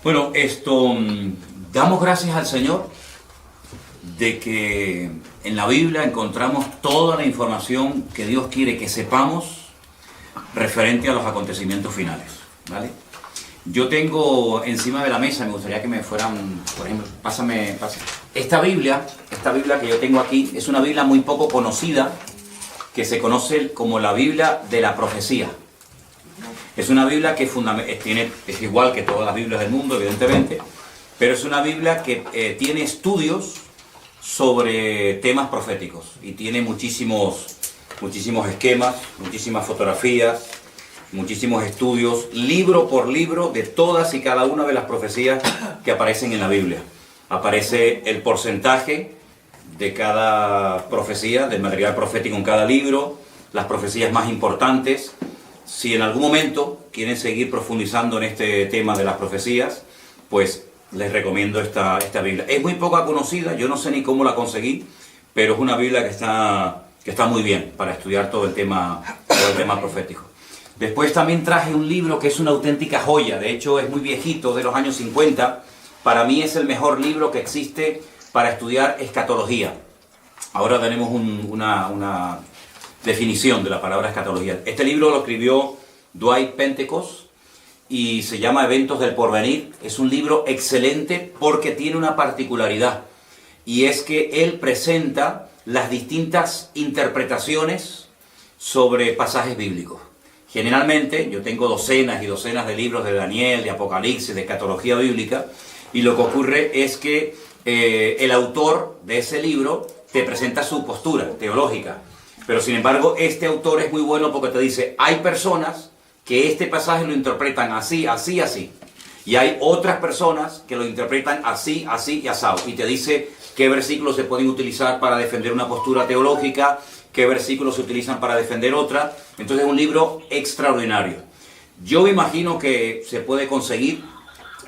Bueno, damos gracias al Señor de que en la Biblia encontramos toda la información que Dios quiere que sepamos referente a los acontecimientos finales, ¿vale? Yo tengo encima de la mesa, me gustaría que me fueran, por ejemplo, pásame. Esta Biblia que yo tengo aquí, es una Biblia muy poco conocida, que se conoce como la Biblia de la profecía. Es una Biblia que es igual que todas las Biblias del mundo, evidentemente, pero es una Biblia que tiene estudios sobre temas proféticos y tiene muchísimos esquemas, muchísimas fotografías, muchísimos estudios, libro por libro, de todas y cada una de las profecías que aparecen en la Biblia. Aparece el porcentaje de cada profecía, del material profético en cada libro, las profecías más importantes. Si en algún momento quieren seguir profundizando en este tema de las profecías, pues les recomiendo esta Biblia. Es muy poco conocida, yo no sé ni cómo la conseguí, pero es una Biblia que está muy bien para estudiar todo el tema profético. Después también traje un libro que es una auténtica joya, de hecho es muy viejito, de los años 50. Para mí es el mejor libro que existe para estudiar escatología. Ahora tenemos una definición de la palabra escatología. Este libro lo escribió Dwight Pentecost y se llama Eventos del Porvenir. Es un libro excelente porque tiene una particularidad, y es que él presenta las distintas interpretaciones sobre pasajes bíblicos. Generalmente yo tengo docenas y docenas de libros de Daniel, de Apocalipsis, de escatología bíblica, y lo que ocurre es que el autor de ese libro te presenta su postura teológica. Pero sin embargo, este autor es muy bueno porque te dice, hay personas que este pasaje lo interpretan así, así, así. Y hay otras personas que lo interpretan así, así y asado. Y te dice qué versículos se pueden utilizar para defender una postura teológica, qué versículos se utilizan para defender otra. Entonces es un libro extraordinario. Yo me imagino que se puede conseguir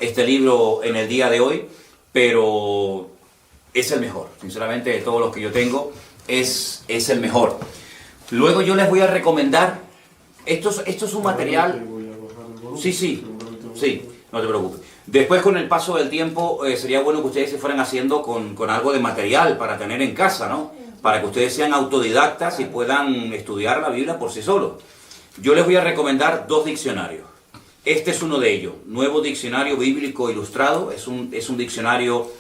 este libro en el día de hoy, pero es el mejor. Sinceramente, de todos los que yo tengo, es el mejor. Luego yo les voy a recomendar, esto es un material, sí, no te preocupes. Después, con el paso del tiempo, sería bueno que ustedes se fueran haciendo con algo de material para tener en casa, ¿no? Para que ustedes sean autodidactas y puedan estudiar la Biblia por sí solos. Yo les voy a recomendar 2 diccionarios. Este es uno de ellos, Nuevo Diccionario Bíblico Ilustrado. Es un diccionario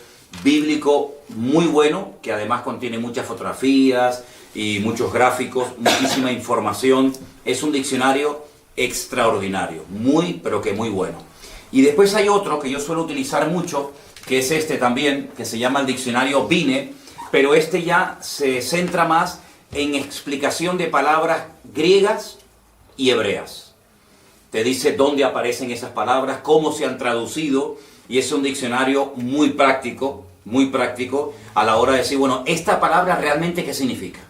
bíblico muy bueno, que además contiene muchas fotografías y muchos gráficos, muchísima información. Es un diccionario extraordinario, pero que muy bueno. Y después hay otro que yo suelo utilizar mucho, que es este también, que se llama el diccionario Vine, pero este ya se centra más en explicación de palabras griegas y hebreas. Te dice dónde aparecen esas palabras, cómo se han traducido, y es un diccionario muy práctico a la hora de decir, bueno, esta palabra realmente ¿qué significa?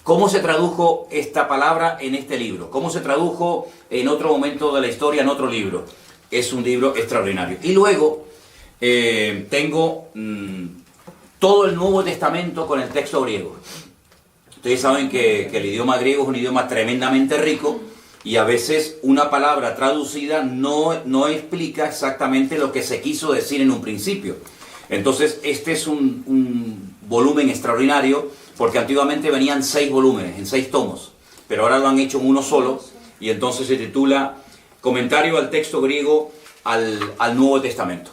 ¿Cómo se tradujo esta palabra en este libro? ¿Cómo se tradujo en otro momento de la historia en otro libro? Es un libro extraordinario. Y luego tengo todo el Nuevo Testamento con el texto griego. Ustedes saben que el idioma griego es un idioma tremendamente rico, y a veces una palabra traducida no explica exactamente lo que se quiso decir en un principio. Entonces este es un volumen extraordinario, porque antiguamente venían 6 volúmenes, en 6 tomos, pero ahora lo han hecho en uno solo, y entonces se titula Comentario al texto griego al Nuevo Testamento.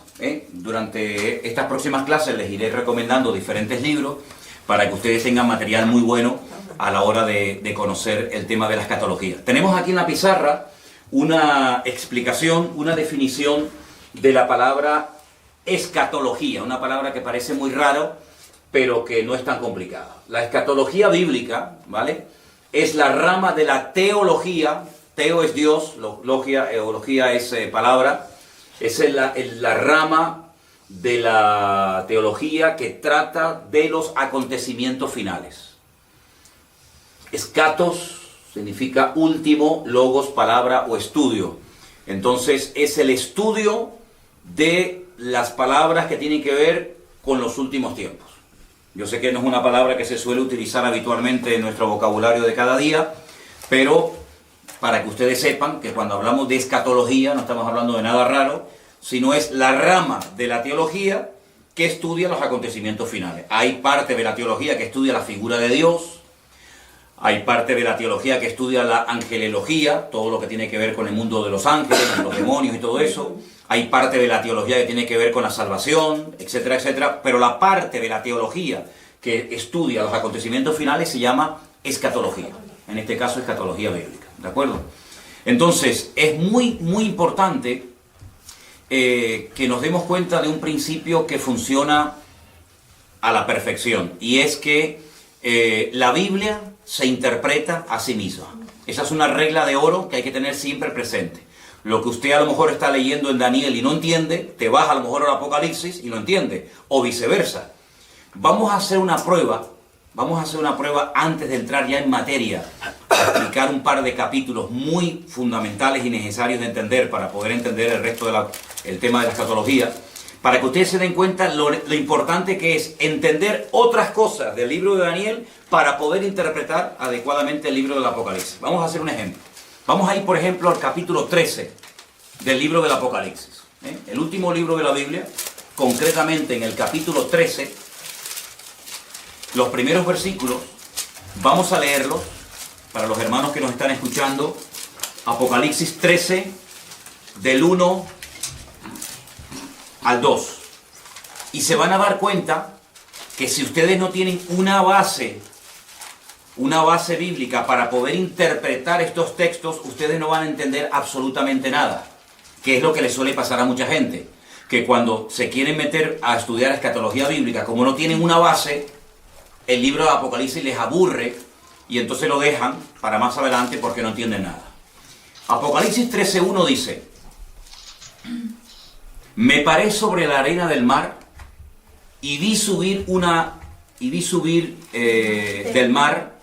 Durante estas próximas clases les iré recomendando diferentes libros para que ustedes tengan material muy bueno a la hora de conocer el tema de la escatología. Tenemos aquí en la pizarra una explicación, una definición de la palabra escatología, una palabra que parece muy raro, pero que no es tan complicada. La escatología bíblica, ¿vale?, es la rama de la teología. Teo es Dios, eología es palabra. Es la rama de la teología que trata de los acontecimientos finales. Escatos significa último, logos, palabra o estudio. Entonces es el estudio de las palabras que tienen que ver con los últimos tiempos. Yo sé que no es una palabra que se suele utilizar habitualmente en nuestro vocabulario de cada día, pero para que ustedes sepan que cuando hablamos de escatología no estamos hablando de nada raro, sino es la rama de la teología que estudia los acontecimientos finales. Hay parte de la teología que estudia la figura de Dios, hay parte de la teología que estudia la angelología, todo lo que tiene que ver con el mundo de los ángeles, con los demonios y todo eso. Hay parte de la teología que tiene que ver con la salvación, etcétera, etcétera. Pero la parte de la teología que estudia los acontecimientos finales se llama escatología. En este caso, escatología bíblica. ¿De acuerdo? Entonces, es muy, muy importante que nos demos cuenta de un principio que funciona a la perfección. Y es que la Biblia se interpreta a sí misma. Esa es una regla de oro que hay que tener siempre presente. Lo que usted a lo mejor está leyendo en Daniel y no entiende, te vas a lo mejor al Apocalipsis y lo entiende, o viceversa. Vamos a hacer una prueba antes de entrar ya en materia, para explicar un par de capítulos muy fundamentales y necesarios de entender para poder entender el resto del tema de la escatología, para que ustedes se den cuenta lo importante que es entender otras cosas del libro de Daniel para poder interpretar adecuadamente el libro del Apocalipsis. Vamos a hacer un ejemplo. Vamos a ir, por ejemplo, al capítulo 13 del libro del Apocalipsis. El último libro de la Biblia, concretamente en el capítulo 13, los primeros versículos, vamos a leerlos para los hermanos que nos están escuchando. Apocalipsis 13, del 1 al 2. Y se van a dar cuenta que si ustedes no tienen una base bíblica para poder interpretar estos textos, ustedes no van a entender absolutamente nada. Que es lo que le suele pasar a mucha gente. Que cuando se quieren meter a estudiar escatología bíblica, como no tienen una base, el libro de Apocalipsis les aburre y entonces lo dejan para más adelante porque no entienden nada. Apocalipsis 13:1 dice: me paré sobre la arena del mar y vi subir del mar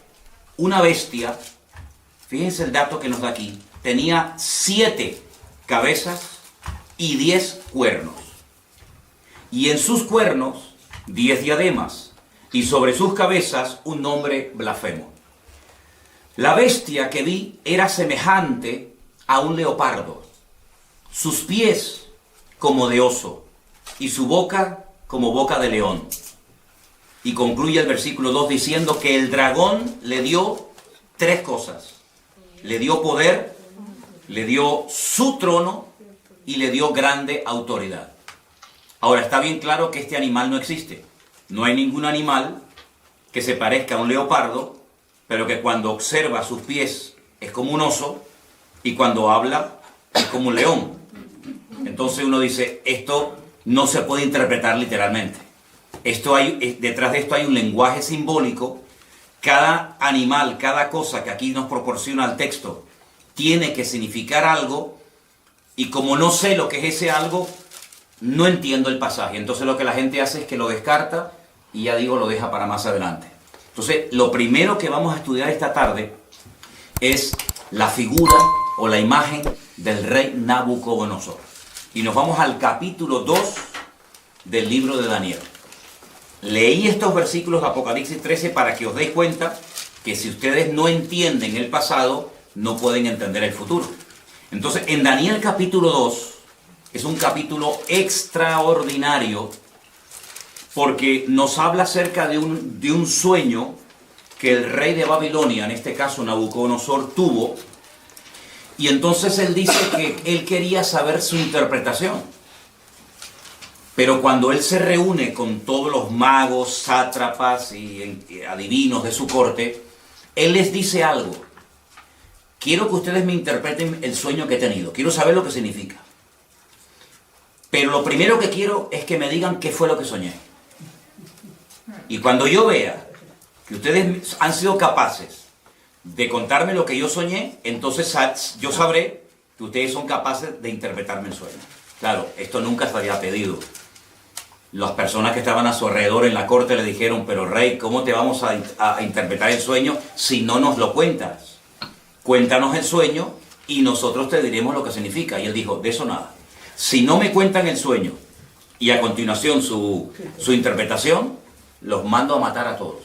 una bestia. Fíjense el dato que nos da aquí. Tenía 7 cabezas y 10 cuernos. Y en sus cuernos 10 diademas. Y sobre sus cabezas un nombre blasfemo. La bestia que vi era semejante a un leopardo. Sus pies como de oso. Y su boca como boca de león. Y concluye el versículo 2 diciendo que el dragón le dio 3 cosas. Le dio poder, le dio su trono y le dio grande autoridad. Ahora, está bien claro que este animal no existe. No hay ningún animal que se parezca a un leopardo, pero que cuando observa sus pies es como un oso y cuando habla es como un león. Entonces uno dice, esto no se puede interpretar literalmente. Detrás de esto hay un lenguaje simbólico. Cada animal, cada cosa que aquí nos proporciona el texto, tiene que significar algo, y como no sé lo que es ese algo, no entiendo el pasaje. Entonces lo que la gente hace es que lo descarta y ya digo, lo deja para más adelante. Entonces, lo primero que vamos a estudiar esta tarde es la figura o la imagen del rey Nabucodonosor. Y nos vamos al capítulo 2 del libro de Daniel. Leí estos versículos de Apocalipsis 13 para que os deis cuenta que si ustedes no entienden el pasado, no pueden entender el futuro. Entonces, en Daniel capítulo 2, es un capítulo extraordinario porque nos habla acerca de un sueño que el rey de Babilonia, en este caso Nabucodonosor, tuvo. Y entonces él dice que él quería saber su interpretación. Pero cuando él se reúne con todos los magos, sátrapas y adivinos de su corte, él les dice algo. Quiero que ustedes me interpreten el sueño que he tenido. Quiero saber lo que significa. Pero lo primero que quiero es que me digan qué fue lo que soñé. Y cuando yo vea que ustedes han sido capaces de contarme lo que yo soñé, entonces yo sabré que ustedes son capaces de interpretarme el sueño. Claro, esto nunca se había pedido. Las personas que estaban a su alrededor en la corte le dijeron, pero rey, ¿cómo te vamos a interpretar el sueño si no nos lo cuentas? Cuéntanos el sueño y nosotros te diremos lo que significa. Y él dijo, de eso nada. Si no me cuentan el sueño y a continuación su interpretación, los mando a matar a todos.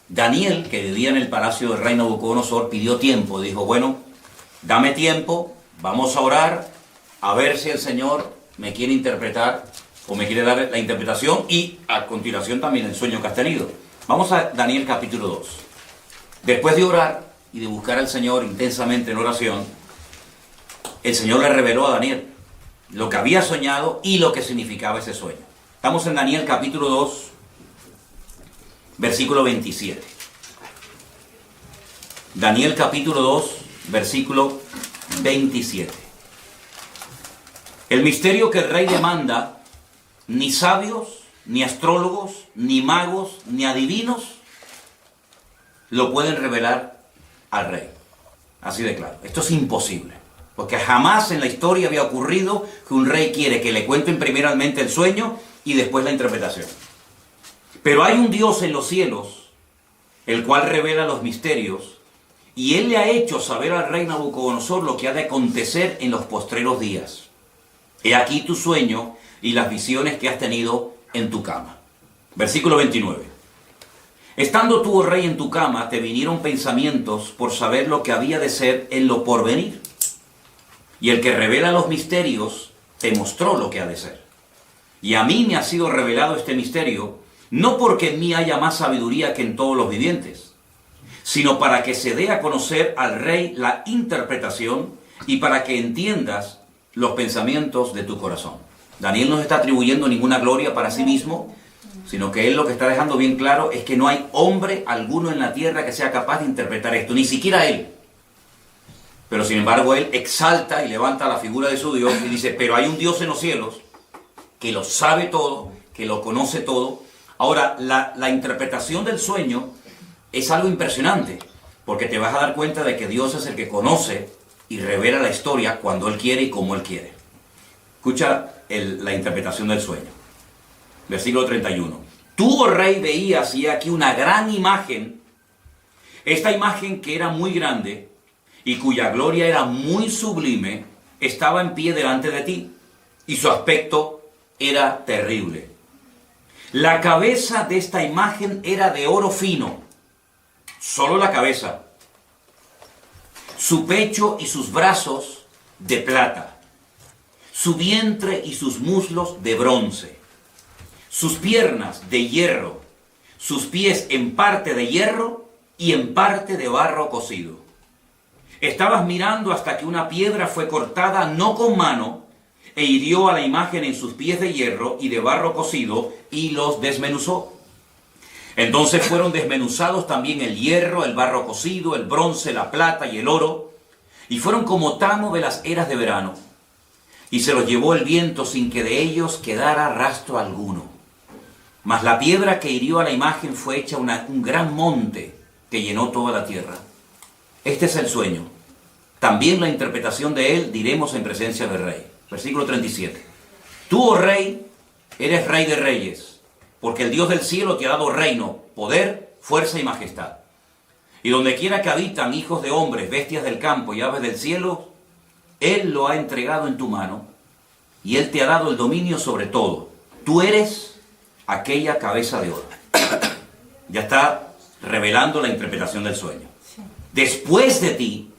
Daniel, que vivía en el palacio del rey Nabucodonosor, pidió tiempo. Dijo, bueno, dame tiempo, vamos a orar, a ver si el Señor me quiere interpretar o me quiere dar la interpretación y a continuación también el sueño que has tenido. Vamos a Daniel capítulo 2. Después de orar y de buscar al Señor intensamente en oración, el Señor le reveló a Daniel lo que había soñado y lo que significaba ese sueño. Estamos en Daniel capítulo 2, versículo 27. Daniel capítulo 2, versículo 27. El misterio que el rey demanda, ni sabios, ni astrólogos, ni magos, ni adivinos lo pueden revelar al rey. Así de claro. Esto es imposible. Porque jamás en la historia había ocurrido que un rey quiere que le cuenten primeramente el sueño y después la interpretación. Pero hay un Dios en los cielos, el cual revela los misterios, y él le ha hecho saber al rey Nabucodonosor lo que ha de acontecer en los postreros días. He aquí tu sueño y las visiones que has tenido en tu cama. Versículo 29. Estando tú, oh rey, en tu cama, te vinieron pensamientos por saber lo que había de ser en lo porvenir. Y el que revela los misterios te mostró lo que ha de ser. Y a mí me ha sido revelado este misterio, no porque en mí haya más sabiduría que en todos los vivientes, sino para que se dé a conocer al rey la interpretación y para que entiendas los pensamientos de tu corazón. Daniel no está atribuyendo ninguna gloria para sí mismo, sino que él lo que está dejando bien claro es que no hay hombre alguno en la tierra que sea capaz de interpretar esto, ni siquiera él. Pero sin embargo él exalta y levanta la figura de su Dios y dice, pero hay un Dios en los cielos que lo sabe todo, que lo conoce todo. Ahora, la interpretación del sueño es algo impresionante, porque te vas a dar cuenta de que Dios es el que conoce y revela la historia cuando Él quiere y como Él quiere. Escucha la interpretación del sueño. Versículo 31. Tú, oh rey, veías y aquí una gran imagen, esta imagen que era muy grande y cuya gloria era muy sublime, estaba en pie delante de ti, y su aspecto era terrible. La cabeza de esta imagen era de oro fino, solo la cabeza. Su pecho y sus brazos de plata, su vientre y sus muslos de bronce, sus piernas de hierro, sus pies en parte de hierro y en parte de barro cocido. Estabas mirando hasta que una piedra fue cortada no con mano e hirió a la imagen en sus pies de hierro y de barro cocido y los desmenuzó. Entonces fueron desmenuzados también el hierro, el barro cocido, el bronce, la plata y el oro, y fueron como tamo de las eras de verano, y se los llevó el viento sin que de ellos quedara rastro alguno. Mas la piedra que hirió a la imagen fue hecha un gran monte que llenó toda la tierra. Este es el sueño. También la interpretación de él diremos en presencia del rey. Versículo 37. Tú, oh rey, eres rey de reyes, porque el Dios del cielo te ha dado reino, poder, fuerza y majestad. Y donde quiera que habitan hijos de hombres, bestias del campo y aves del cielo, Él lo ha entregado en tu mano, y Él te ha dado el dominio sobre todo. Tú eres aquella cabeza de oro. Ya está revelando la interpretación del sueño. Después de ti,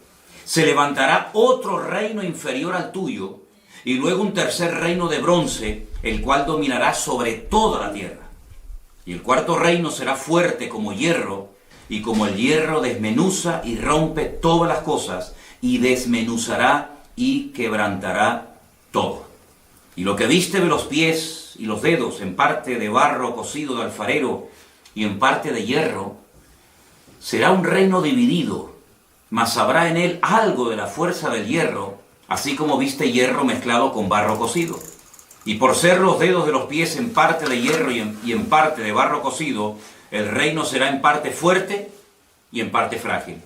se levantará otro reino inferior al tuyo, y luego un tercer reino de bronce, el cual dominará sobre toda la tierra. Y el cuarto reino será fuerte como hierro, y como el hierro desmenuza y rompe todas las cosas, y desmenuzará y quebrantará todo. Y lo que viste de los pies y los dedos, en parte de barro cocido de alfarero y en parte de hierro, será un reino dividido, mas habrá en él algo de la fuerza del hierro, así como viste hierro mezclado con barro cocido. Y por ser los dedos de los pies en parte de hierro y en parte de barro cocido, el reino será en parte fuerte y en parte frágil.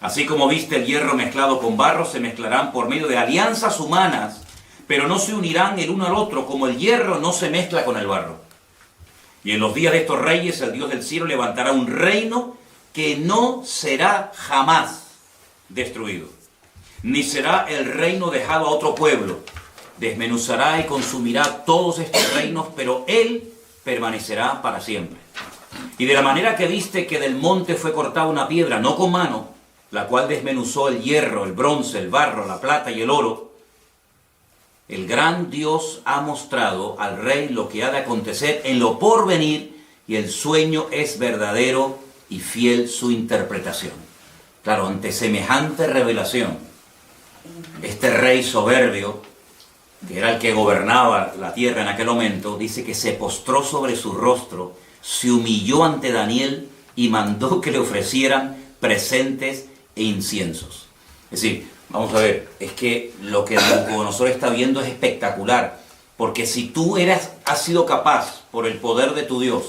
Así como viste el hierro mezclado con barro, se mezclarán por medio de alianzas humanas, pero no se unirán el uno al otro, como el hierro no se mezcla con el barro. Y en los días de estos reyes, el Dios del cielo levantará un reino que no será jamás destruido, ni será el reino dejado a otro pueblo. Desmenuzará y consumirá todos estos reinos, pero Él permanecerá para siempre. Y de la manera que viste que del monte fue cortada una piedra, no con mano, la cual desmenuzó el hierro, el bronce, el barro, la plata y el oro, el gran Dios ha mostrado al rey lo que ha de acontecer en lo porvenir, y el sueño es verdadero y fiel su interpretación. Claro, ante semejante revelación, este rey soberbio, que era el que gobernaba la tierra en aquel momento, dice que se postró sobre su rostro, se humilló ante Daniel y mandó que le ofrecieran presentes e inciensos. Es decir, vamos a ver, es que lo que Nabucodonosor está viendo es espectacular, porque si tú has sido capaz, por el poder de tu Dios,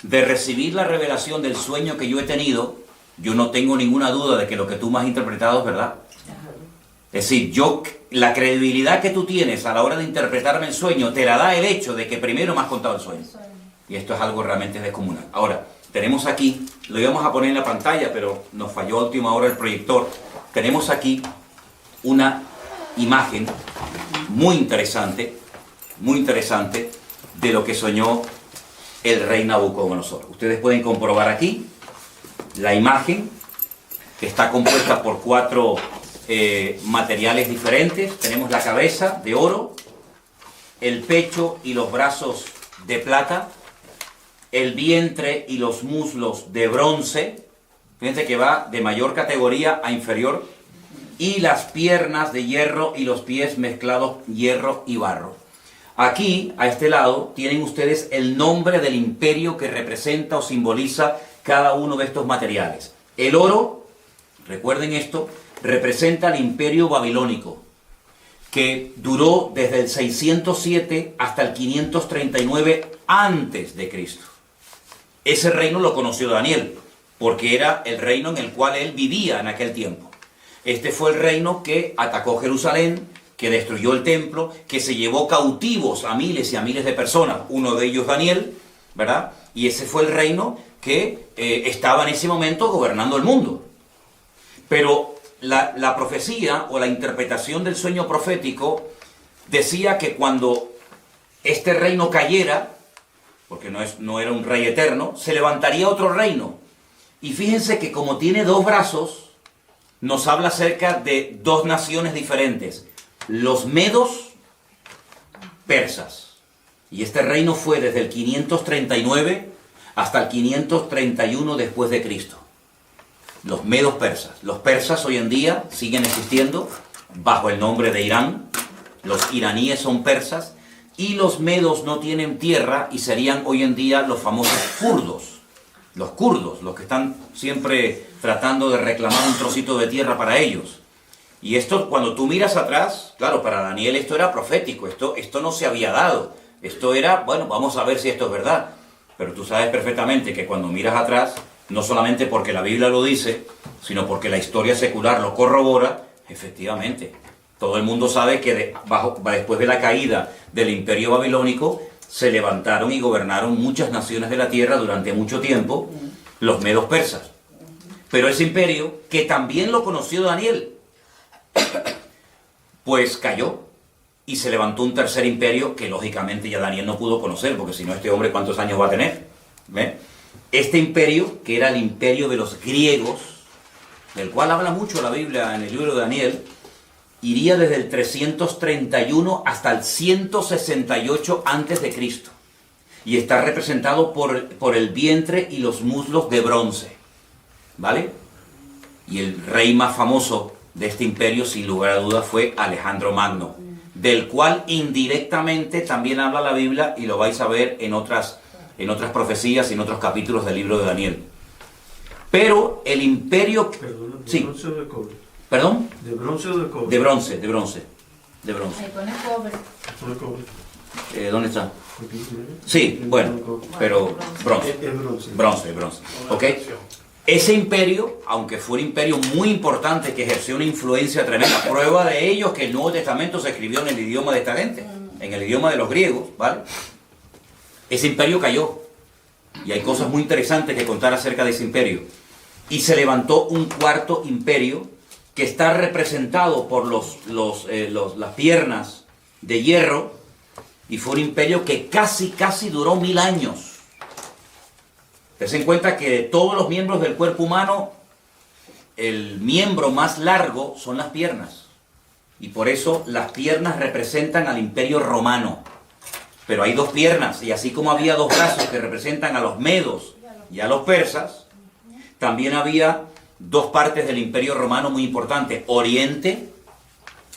de recibir la revelación del sueño que yo he tenido, yo no tengo ninguna duda de que lo que tú me has interpretado es verdad. Es decir, la credibilidad que tú tienes a la hora de interpretarme el sueño, te la da el hecho de que primero me has contado el sueño. Y esto es algo realmente descomunal. Ahora, tenemos aquí, lo íbamos a poner en la pantalla, pero nos falló a última hora el proyector. Tenemos aquí una imagen muy interesante de lo que soñó el rey Nabucodonosor. Ustedes pueden comprobar aquí la imagen, que está compuesta por 4 materiales diferentes. Tenemos la cabeza de oro, el pecho y los brazos de plata, el vientre y los muslos de bronce. Fíjense que va de mayor categoría a inferior, y las piernas de hierro y los pies mezclados hierro y barro. Aquí, a este lado, tienen ustedes el nombre del imperio que representa o simboliza cada uno de estos materiales. El oro, recuerden esto, representa el imperio babilónico, que duró desde el 607 hasta el 539 antes de Cristo. Ese reino lo conoció Daniel, porque era el reino en el cual él vivía en aquel tiempo. Este fue el reino que atacó Jerusalén, que destruyó el templo, que se llevó cautivos a miles y a miles de personas, uno de ellos Daniel, ¿verdad? Y ese fue el reino que estaba en ese momento gobernando el mundo. Pero la profecía o la interpretación del sueño profético decía que cuando este reino cayera, porque no era un rey eterno, se levantaría otro reino. Y fíjense que como tiene 2 brazos, nos habla acerca de 2 naciones diferentes: los medos persas. Y este reino fue desde el 539 hasta el 531 después de Cristo. Los medos persas. Los persas hoy en día siguen existiendo bajo el nombre de Irán. Los iraníes son persas. Y los medos no tienen tierra y serían hoy en día los famosos kurdos. Los kurdos, los que están siempre tratando de reclamar un trocito de tierra para ellos. Y esto, cuando tú miras atrás, claro, para Daniel esto era profético, esto no se había dado. Esto era, bueno, vamos a ver si esto es verdad. Pero tú sabes perfectamente que cuando miras atrás, no solamente porque la Biblia lo dice, sino porque la historia secular lo corrobora, efectivamente. Todo el mundo sabe que después de la caída del imperio babilónico, se levantaron y gobernaron muchas naciones de la tierra durante mucho tiempo, los medos persas. Pero ese imperio, que también lo conoció Daniel, pues cayó y se levantó un tercer imperio que lógicamente ya Daniel no pudo conocer, porque si no, este hombre ¿cuántos años va a tener? ¿Ve? Este imperio, que era el imperio de los griegos, del cual habla mucho la Biblia en el libro de Daniel, iría desde el 331 hasta el 168 antes de Cristo, y está representado por el vientre y los muslos de bronce, ¿vale? Y el rey más famoso de este imperio, sin lugar a dudas, fue Alejandro Magno, del cual indirectamente también habla la Biblia, y lo vais a ver en otras profecías y en otros capítulos del libro de Daniel. Pero el imperio... Perdón, ¿de sí. bronce o de cobre? ¿Perdón? ¿De bronce o de cobre? De bronce. Ahí pone cobre. ¿De cobre? ¿Dónde está? Aquí, mira. Sí, bueno, pero bronce. Es bronce. Bronce. ¿Ok? Ese imperio, aunque fue un imperio muy importante que ejerció una influencia tremenda, prueba de ello que el Nuevo Testamento se escribió en el idioma de esta gente, en el idioma de los griegos, ¿vale? Ese imperio cayó, y hay cosas muy interesantes que contar acerca de ese imperio. Y se levantó un cuarto imperio que está representado por las piernas de hierro, y fue un imperio que casi duró 1000 años. Ten en cuenta que de todos los miembros del cuerpo humano, el miembro más largo son las piernas. Y por eso las piernas representan al Imperio Romano. Pero hay dos piernas, y así como había dos brazos que representan a los medos y a los persas, también había dos partes del Imperio Romano muy importantes, Oriente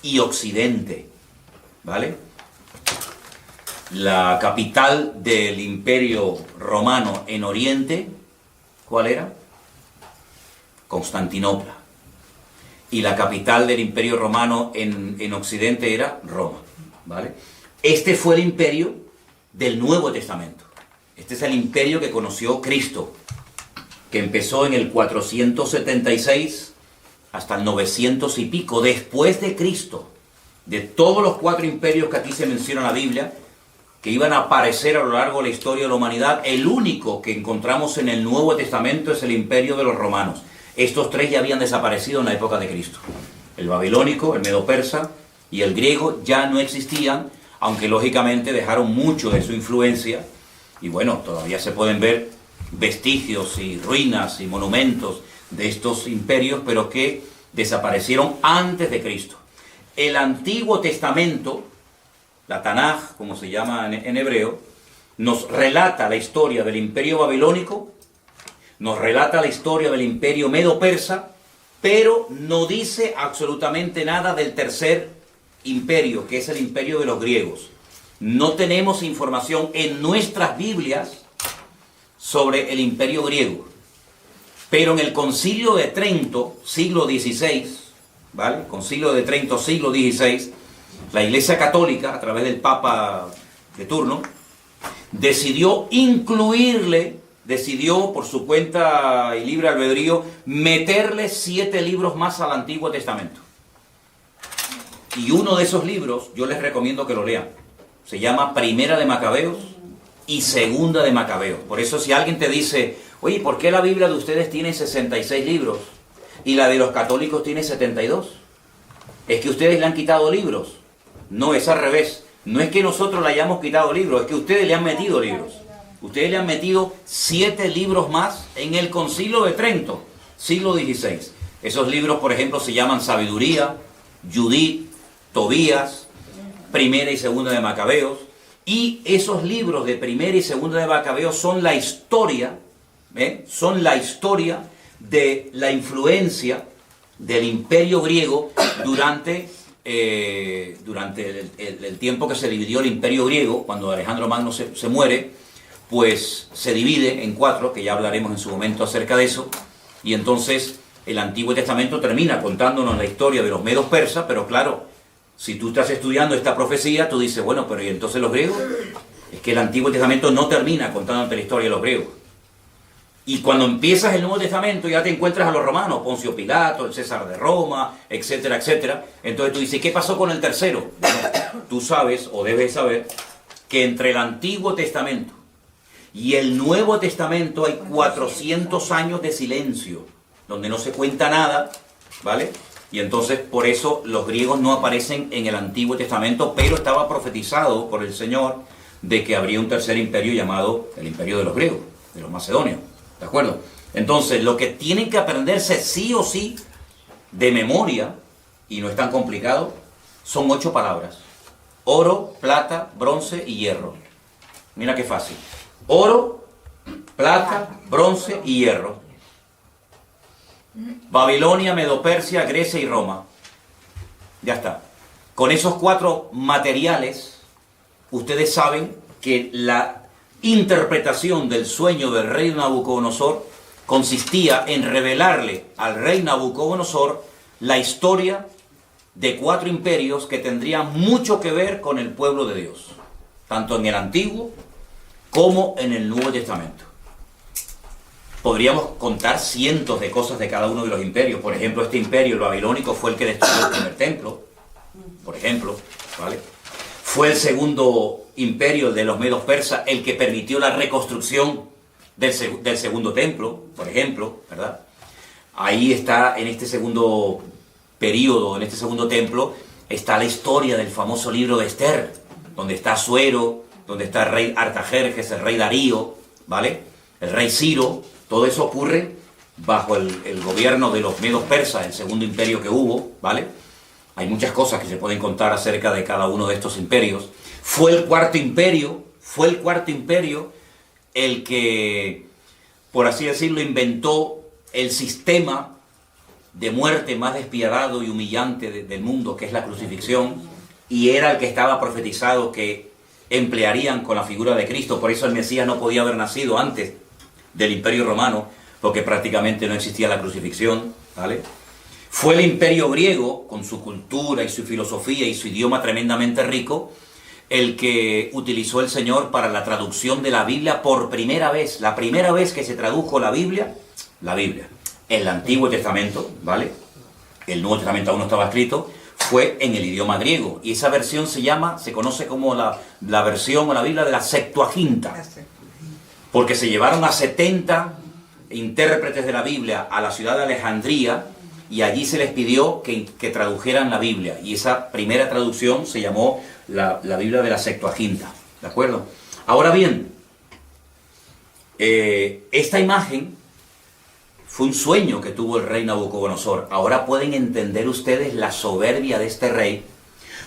y Occidente, ¿vale? La capital del Imperio Romano en Oriente, ¿cuál era? Constantinopla. Y la capital del Imperio Romano en Occidente era Roma, ¿vale? Este fue el imperio del Nuevo Testamento. Este es el imperio que conoció Cristo, que empezó en el 476 hasta el 900 y pico, después de Cristo. De todos los 4 imperios que aquí se menciona en la Biblia, que iban a aparecer a lo largo de la historia de la humanidad, el único que encontramos en el Nuevo Testamento es el imperio de los romanos. Estos 3 ya habían desaparecido en la época de Cristo. El babilónico, el medo-persa y el griego ya no existían, aunque lógicamente dejaron mucho de su influencia. Y bueno, todavía se pueden ver vestigios y ruinas y monumentos de estos imperios, pero que desaparecieron antes de Cristo. El Antiguo Testamento, la Tanaj, como se llama en hebreo, nos relata la historia del imperio babilónico, nos relata la historia del imperio medo-persa, pero no dice absolutamente nada del tercer imperio, que es el imperio de los griegos. No tenemos información en nuestras Biblias sobre el imperio griego. Pero en el Concilio de Trento, siglo XVI, ¿vale? Concilio de Trento, siglo XVI, la Iglesia Católica, a través del Papa de turno, decidió por su cuenta y libre albedrío, meterle 7 libros más al Antiguo Testamento. Y uno de esos libros, yo les recomiendo que lo lean. Se llama Primera de Macabeos y Segunda de Macabeos. Por eso si alguien te dice, oye, ¿por qué la Biblia de ustedes tiene 66 libros y la de los católicos tiene 72? ¿Es que ustedes le han quitado libros? No, es al revés. No es que nosotros le hayamos quitado libros, es que ustedes le han metido libros. Ustedes le han metido 7 libros más en el Concilio de Trento, siglo XVI. Esos libros, por ejemplo, se llaman Sabiduría, Judith, Tobías, Primera y Segunda de Macabeos. Y esos libros de Primera y Segunda de Macabeos son la historia, son la historia de la influencia del Imperio griego durante el tiempo que se dividió el Imperio griego. Cuando Alejandro Magno se muere, pues se divide en 4, que ya hablaremos en su momento acerca de eso, y entonces el Antiguo Testamento termina contándonos la historia de los medos persas, pero claro, si tú estás estudiando esta profecía, tú dices, bueno, pero ¿y entonces los griegos? Es que el Antiguo Testamento no termina contándote la historia de los griegos. Y cuando empiezas el Nuevo Testamento ya te encuentras a los romanos, Poncio Pilato, el César de Roma, etcétera, etcétera. Entonces tú dices, ¿qué pasó con el tercero? Bueno, tú sabes, o debes saber, que entre el Antiguo Testamento y el Nuevo Testamento hay 400 años de silencio, donde no se cuenta nada, ¿vale? Y entonces por eso los griegos no aparecen en el Antiguo Testamento, pero estaba profetizado por el Señor de que habría un tercer imperio llamado el imperio de los griegos, de los macedonios, ¿de acuerdo? Entonces lo que tienen que aprenderse sí o sí de memoria, y no es tan complicado, son 8 palabras: oro, plata, bronce y hierro. Mira qué fácil. Oro, plata, bronce y hierro. Babilonia, Medo-Persia, Grecia y Roma. Ya está. Con esos 4 materiales, ustedes saben que la interpretación del sueño del rey Nabucodonosor consistía en revelarle al rey Nabucodonosor la historia de 4 imperios que tendrían mucho que ver con el pueblo de Dios, tanto en el Antiguo como en el Nuevo Testamento. Podríamos contar cientos de cosas de cada uno de los imperios. Por ejemplo, este imperio, el babilónico, fue el que destruyó el primer templo, por ejemplo, ¿vale? Fue el segundo imperio, el de los medos persas, el que permitió la reconstrucción del segundo templo, por ejemplo, ¿verdad? Ahí está, en este segundo periodo, en este segundo templo, está la historia del famoso libro de Esther, donde está Asuero, donde está el rey Artajerjes, el rey Darío, ¿vale? El rey Ciro. Todo eso ocurre bajo el gobierno de los medos persas, el segundo imperio que hubo, ¿vale? Hay muchas cosas que se pueden contar acerca de cada uno de estos imperios. Fue el cuarto imperio el que, por así decirlo, inventó el sistema de muerte más despiadado y humillante del mundo, que es la crucifixión, y era el que estaba profetizado que emplearían con la figura de Cristo. Por eso el Mesías no podía haber nacido antes del Imperio Romano, porque prácticamente no existía la crucifixión, ¿vale? Fue el Imperio griego, con su cultura y su filosofía y su idioma tremendamente rico, el que utilizó el Señor para la traducción de la Biblia por primera vez. La primera vez que se tradujo la Biblia, el Antiguo Testamento, ¿vale? El Nuevo Testamento aún no estaba escrito, fue en el idioma griego. Y esa versión se conoce como la versión o la Biblia de la Septuaginta. Porque se llevaron a 70 intérpretes de la Biblia a la ciudad de Alejandría, y allí se les pidió que tradujeran la Biblia. Y esa primera traducción se llamó la Biblia de la Septuaginta. ¿De acuerdo? Ahora bien, esta imagen fue un sueño que tuvo el rey Nabucodonosor. Ahora pueden entender ustedes la soberbia de este rey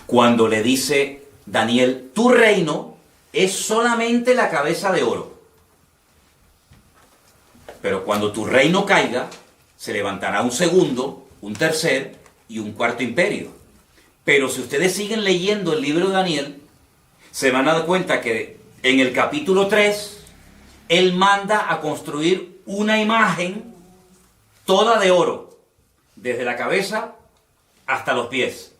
cuando le dice Daniel: tu reino es solamente la cabeza de oro. Pero cuando tu reino caiga, se levantará un segundo, un tercer y un cuarto imperio. Pero si ustedes siguen leyendo el libro de Daniel, se van a dar cuenta que en el capítulo 3, él manda a construir una imagen toda de oro, desde la cabeza hasta los pies,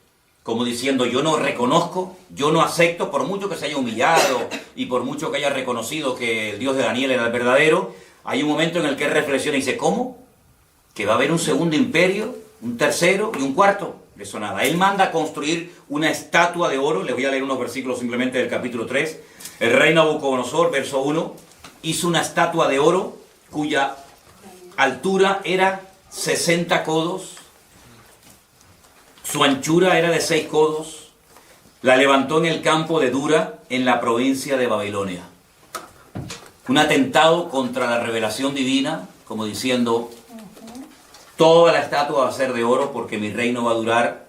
como diciendo: yo no reconozco, yo no acepto, por mucho que se haya humillado y por mucho que haya reconocido que el Dios de Daniel era el verdadero. Hay un momento en el que él reflexiona y dice: ¿cómo? ¿Que va a haber un segundo imperio, un tercero y un cuarto? De eso nada. Él manda a construir una estatua de oro. Les voy a leer unos versículos simplemente del capítulo 3. El rey Nabucodonosor, verso 1, hizo una estatua de oro cuya altura era 60 codos, su anchura era de 6 codos, la levantó en el campo de Dura, en la provincia de Babilonia. Un atentado contra la revelación divina, como diciendo: toda la estatua va a ser de oro porque mi reino va a durar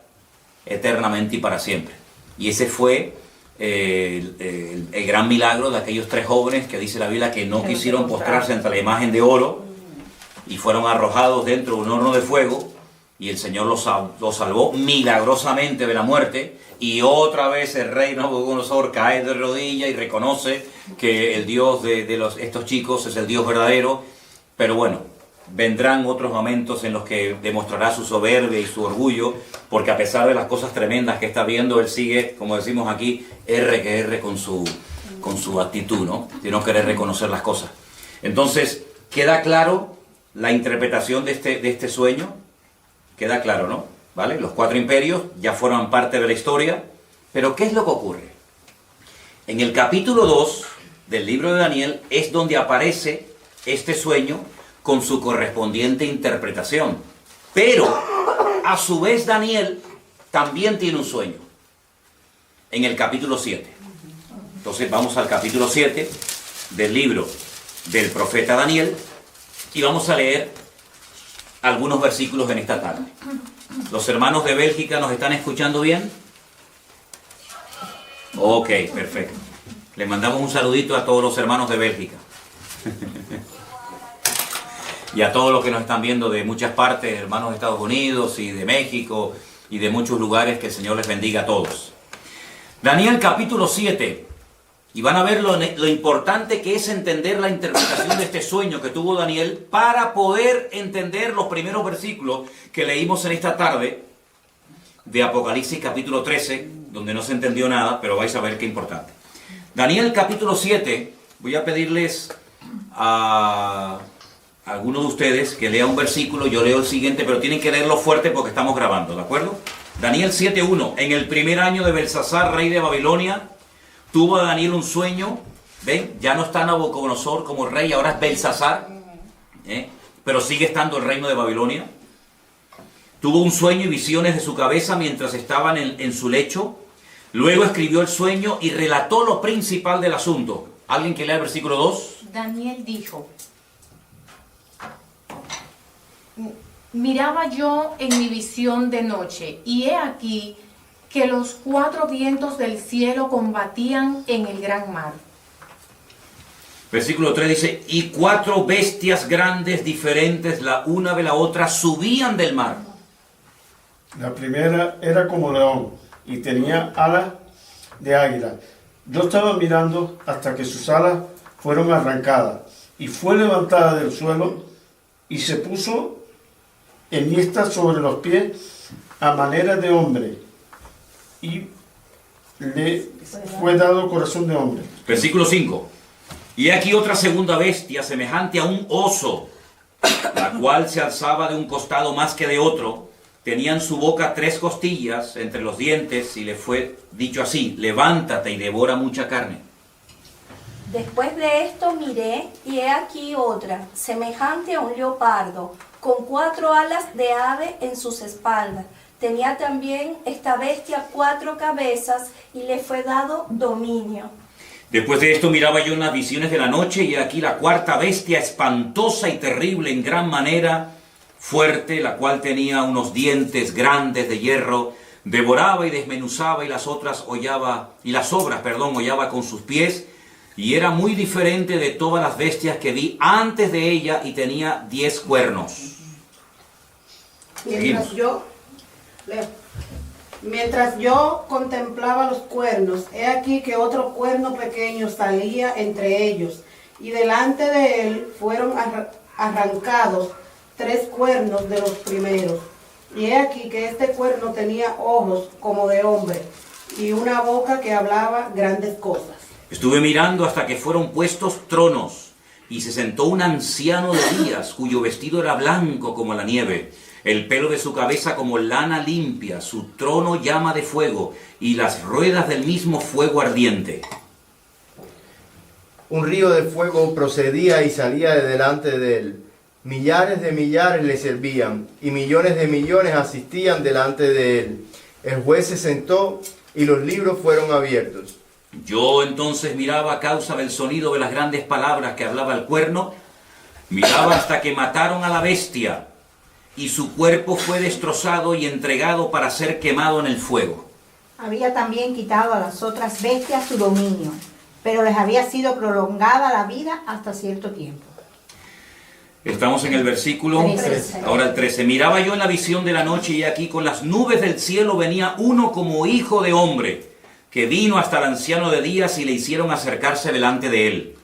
eternamente y para siempre. Y ese fue el gran milagro de aquellos 3 jóvenes que dice la Biblia que no quisieron postrarse ante la imagen de oro y fueron arrojados dentro de un horno de fuego, y el Señor los salvó milagrosamente de la muerte. Y otra vez el rey Nabucodonosor cae de rodillas y reconoce que el Dios de estos chicos es el Dios verdadero. Pero bueno, vendrán otros momentos en los que demostrará su soberbia y su orgullo, porque a pesar de las cosas tremendas que está viendo, él sigue, como decimos aquí, R con su actitud, ¿no? De no querer reconocer las cosas. Entonces, queda claro la interpretación de este sueño, queda claro, ¿no? ¿Vale? Los 4 imperios ya forman parte de la historia, pero ¿qué es lo que ocurre? En el capítulo 2 del libro de Daniel es donde aparece este sueño con su correspondiente interpretación. Pero, a su vez, Daniel también tiene un sueño, en el capítulo 7. Entonces vamos al capítulo 7 del libro del profeta Daniel y vamos a leer algunos versículos en esta tarde. ¿Los hermanos de Bélgica nos están escuchando bien? Ok, perfecto. Les mandamos un saludito a todos los hermanos de Bélgica. Y a todos los que nos están viendo de muchas partes, hermanos de Estados Unidos y de México y de muchos lugares, que el Señor les bendiga a todos. Daniel capítulo 7. Y van a ver lo importante que es entender la interpretación de este sueño que tuvo Daniel para poder entender los primeros versículos que leímos en esta tarde de Apocalipsis capítulo 13, donde no se entendió nada, pero vais a ver qué importante. Daniel capítulo 7, voy a pedirles a alguno de ustedes que lea un versículo, yo leo el siguiente, pero tienen que leerlo fuerte porque estamos grabando, ¿de acuerdo? Daniel 7:1. En el primer año de Belsasar, rey de Babilonia, tuvo Daniel un sueño. ¿Ven? Ya no está Nabucodonosor como rey, ahora es Belsasar, pero sigue estando el reino de Babilonia. Tuvo un sueño y visiones de su cabeza mientras estaban en su lecho. Luego escribió el sueño y relató lo principal del asunto. ¿Alguien que lea el versículo 2? Daniel dijo: miraba yo en mi visión de noche, y he aquí que los 4 vientos del cielo combatían en el gran mar. Versículo 3 dice, y 4 bestias grandes diferentes, la una de la otra, subían del mar. La primera era como león y tenía alas de águila. Yo estaba mirando hasta que sus alas fueron arrancadas y fue levantada del suelo y se puso enhiesta sobre los pies a manera de hombre y le fue dado corazón de hombre. Versículo 5. Y aquí otra segunda bestia, semejante a un oso, la cual se alzaba de un costado más que de otro. Tenía en su boca 3 costillas entre los dientes, y le fue dicho así, levántate y devora mucha carne. Después de esto miré, y he aquí otra, semejante a un leopardo, con 4 alas de ave en sus espaldas. Tenía también esta bestia 4 cabezas, y le fue dado dominio. Después de esto miraba yo en las visiones de la noche, y aquí la 4ª bestia, espantosa y terrible en gran manera, fuerte, la cual tenía unos dientes grandes de hierro, devoraba y desmenuzaba, y las obras hollaba con sus pies, y era muy diferente de todas las bestias que vi antes de ella, y tenía 10 cuernos. Mientras yo contemplaba los cuernos, he aquí que otro cuerno pequeño salía entre ellos, y delante de él fueron arrancados 3 cuernos de los primeros. Y he aquí que este cuerno tenía ojos como de hombre, y una boca que hablaba grandes cosas. Estuve mirando hasta que fueron puestos tronos, y se sentó un anciano de días, cuyo vestido era blanco como la nieve, el pelo de su cabeza como lana limpia, su trono llama de fuego, y las ruedas del mismo fuego ardiente. Un río de fuego procedía y salía de delante de él. Millares de millares le servían, y millones de millones asistían delante de él. El juez se sentó, y los libros fueron abiertos. Yo entonces miraba a causa del sonido de las grandes palabras que hablaba el cuerno, miraba hasta que mataron a la bestia, y su cuerpo fue destrozado y entregado para ser quemado en el fuego. Había también quitado a las otras bestias su dominio, pero les había sido prolongada la vida hasta cierto tiempo. Estamos en el versículo, 13. ahora el 13. Miraba yo en la visión de la noche, y aquí con las nubes del cielo venía uno como hijo de hombre, que vino hasta el anciano de días, y le hicieron acercarse delante de él.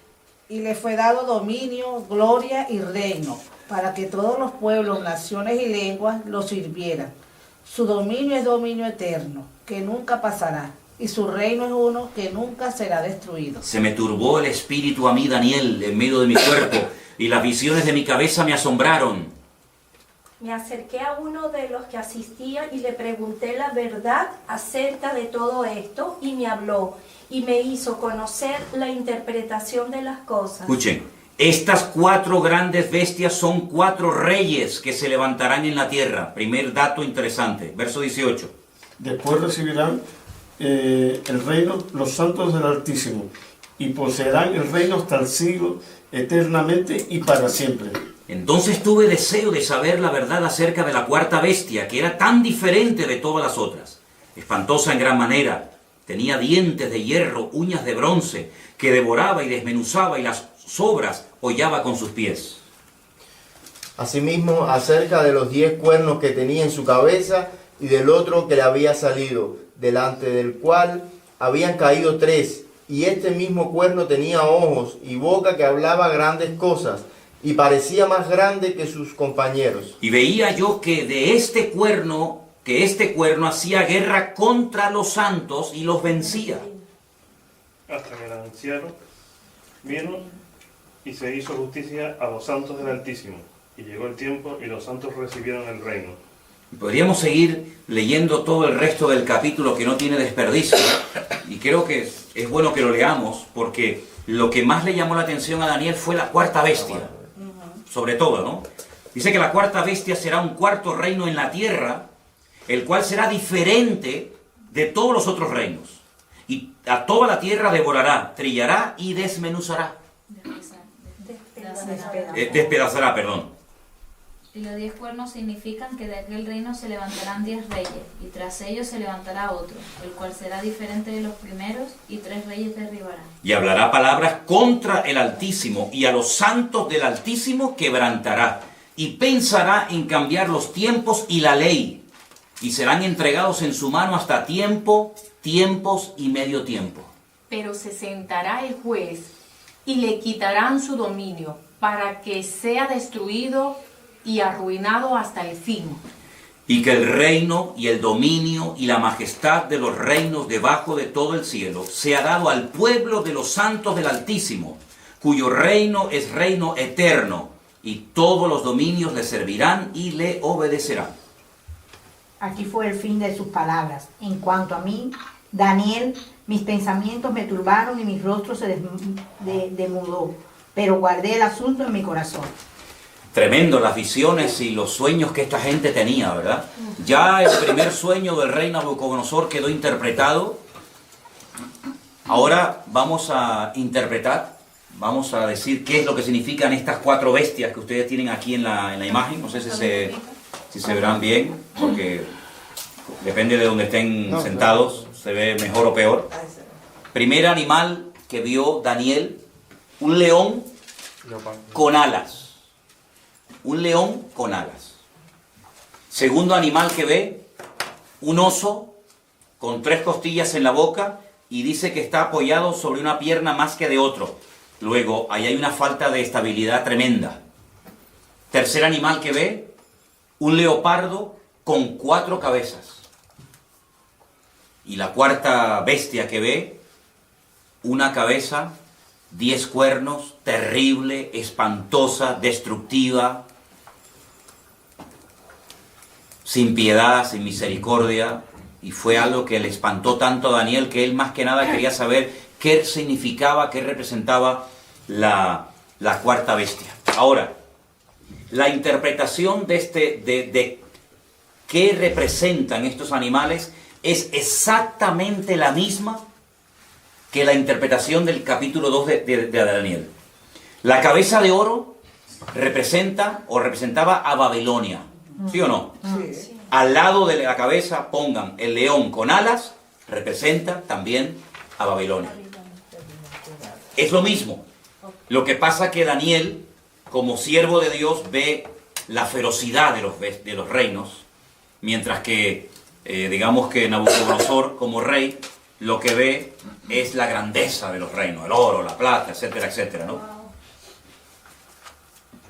Y le fue dado dominio, gloria y reino, para que todos los pueblos, naciones y lenguas lo sirvieran. Su dominio es dominio eterno, que nunca pasará, y su reino es uno que nunca será destruido. Se me turbó el espíritu a mí, Daniel, en medio de mi cuerpo, y las visiones de mi cabeza me asombraron. Me acerqué a uno de los que asistían y le pregunté la verdad acerca de todo esto, y me habló y me hizo conocer la interpretación de las cosas. Escuchen, estas 4 grandes bestias son 4 reyes que se levantarán en la tierra. Primer dato interesante, verso 18. Después recibirán el reino los santos del Altísimo, y poseerán el reino hasta el siglo, eternamente y para siempre. Entonces tuve deseo de saber la verdad acerca de la 4ª bestia, que era tan diferente de todas las otras. Espantosa en gran manera, tenía dientes de hierro, uñas de bronce, que devoraba y desmenuzaba, y las sobras hollaba con sus pies. Asimismo, acerca de los 10 cuernos que tenía en su cabeza, y del otro que le había salido, delante del cual habían caído 3, y este mismo cuerno tenía ojos y boca que hablaba grandes cosas, y parecía más grande que sus compañeros. Y veía yo que este cuerno hacía guerra contra los santos y los vencía. Hasta que el anciano vino y se hizo justicia a los santos del Altísimo. Y llegó el tiempo y los santos recibieron el reino. Podríamos seguir leyendo todo el resto del capítulo, que no tiene desperdicio, y creo que es bueno que lo leamos, porque lo que más le llamó la atención a Daniel fue la 4ª bestia, sobre todo, ¿no? Dice que la 4ª bestia será un 4º reino en la tierra, el cual será diferente de todos los otros reinos, y a toda la tierra devorará, trillará y desmenuzará. Despedazará, perdón. Y los 10 cuernos significan que de aquel reino se levantarán 10 reyes, y tras ellos se levantará otro, el cual será diferente de los primeros, y 3 reyes derribará. Y hablará palabras contra el Altísimo, y a los santos del Altísimo quebrantará, y pensará en cambiar los tiempos y la ley, y serán entregados en su mano hasta tiempo, tiempos y medio tiempo. Pero se sentará el juez y le quitarán su dominio para que sea destruido y arruinado hasta el fin. Y que el reino y el dominio y la majestad de los reinos debajo de todo el cielo sea dado al pueblo de los santos del Altísimo, cuyo reino es reino eterno, y todos los dominios le servirán y le obedecerán. Aquí fue el fin de sus palabras. En cuanto a mí, Daniel, mis pensamientos me turbaron y mi rostro se demudó, pero guardé el asunto en mi corazón. Tremendo las visiones y los sueños que esta gente tenía, ¿verdad? Ya el primer sueño del rey Nabucodonosor quedó interpretado. Ahora vamos a interpretar, vamos a decir qué es lo que significan estas 4 bestias que ustedes tienen aquí en la imagen. No sé si se verán bien, porque depende de donde estén sentados, se ve mejor o peor. Primer animal que vio Daniel, un león con alas. Un león con alas. Segundo animal que ve, un oso con 3 costillas en la boca y dice que está apoyado sobre una pierna más que de otro. Luego, ahí hay una falta de estabilidad tremenda. Tercer animal que ve, un leopardo con 4 cabezas. Y la cuarta bestia que ve, una cabeza, 10 cuernos, terrible, espantosa, destructiva, sin piedad, sin misericordia, y fue algo que le espantó tanto a Daniel que él más que nada quería saber qué significaba, qué representaba la cuarta bestia. Ahora, la interpretación de qué representan estos animales es exactamente la misma que la interpretación del capítulo 2 de Daniel. La cabeza de oro representa o representaba a Babilonia, ¿sí o no? Sí. Al lado de la cabeza pongan el león con alas, representa también a Babilonia. Es lo mismo. Lo que pasa que Daniel, como siervo de Dios, ve la ferocidad de los reinos, mientras que, digamos que Nabucodonosor, como rey, lo que ve es la grandeza de los reinos, el oro, la plata, etcétera, etcétera, ¿no?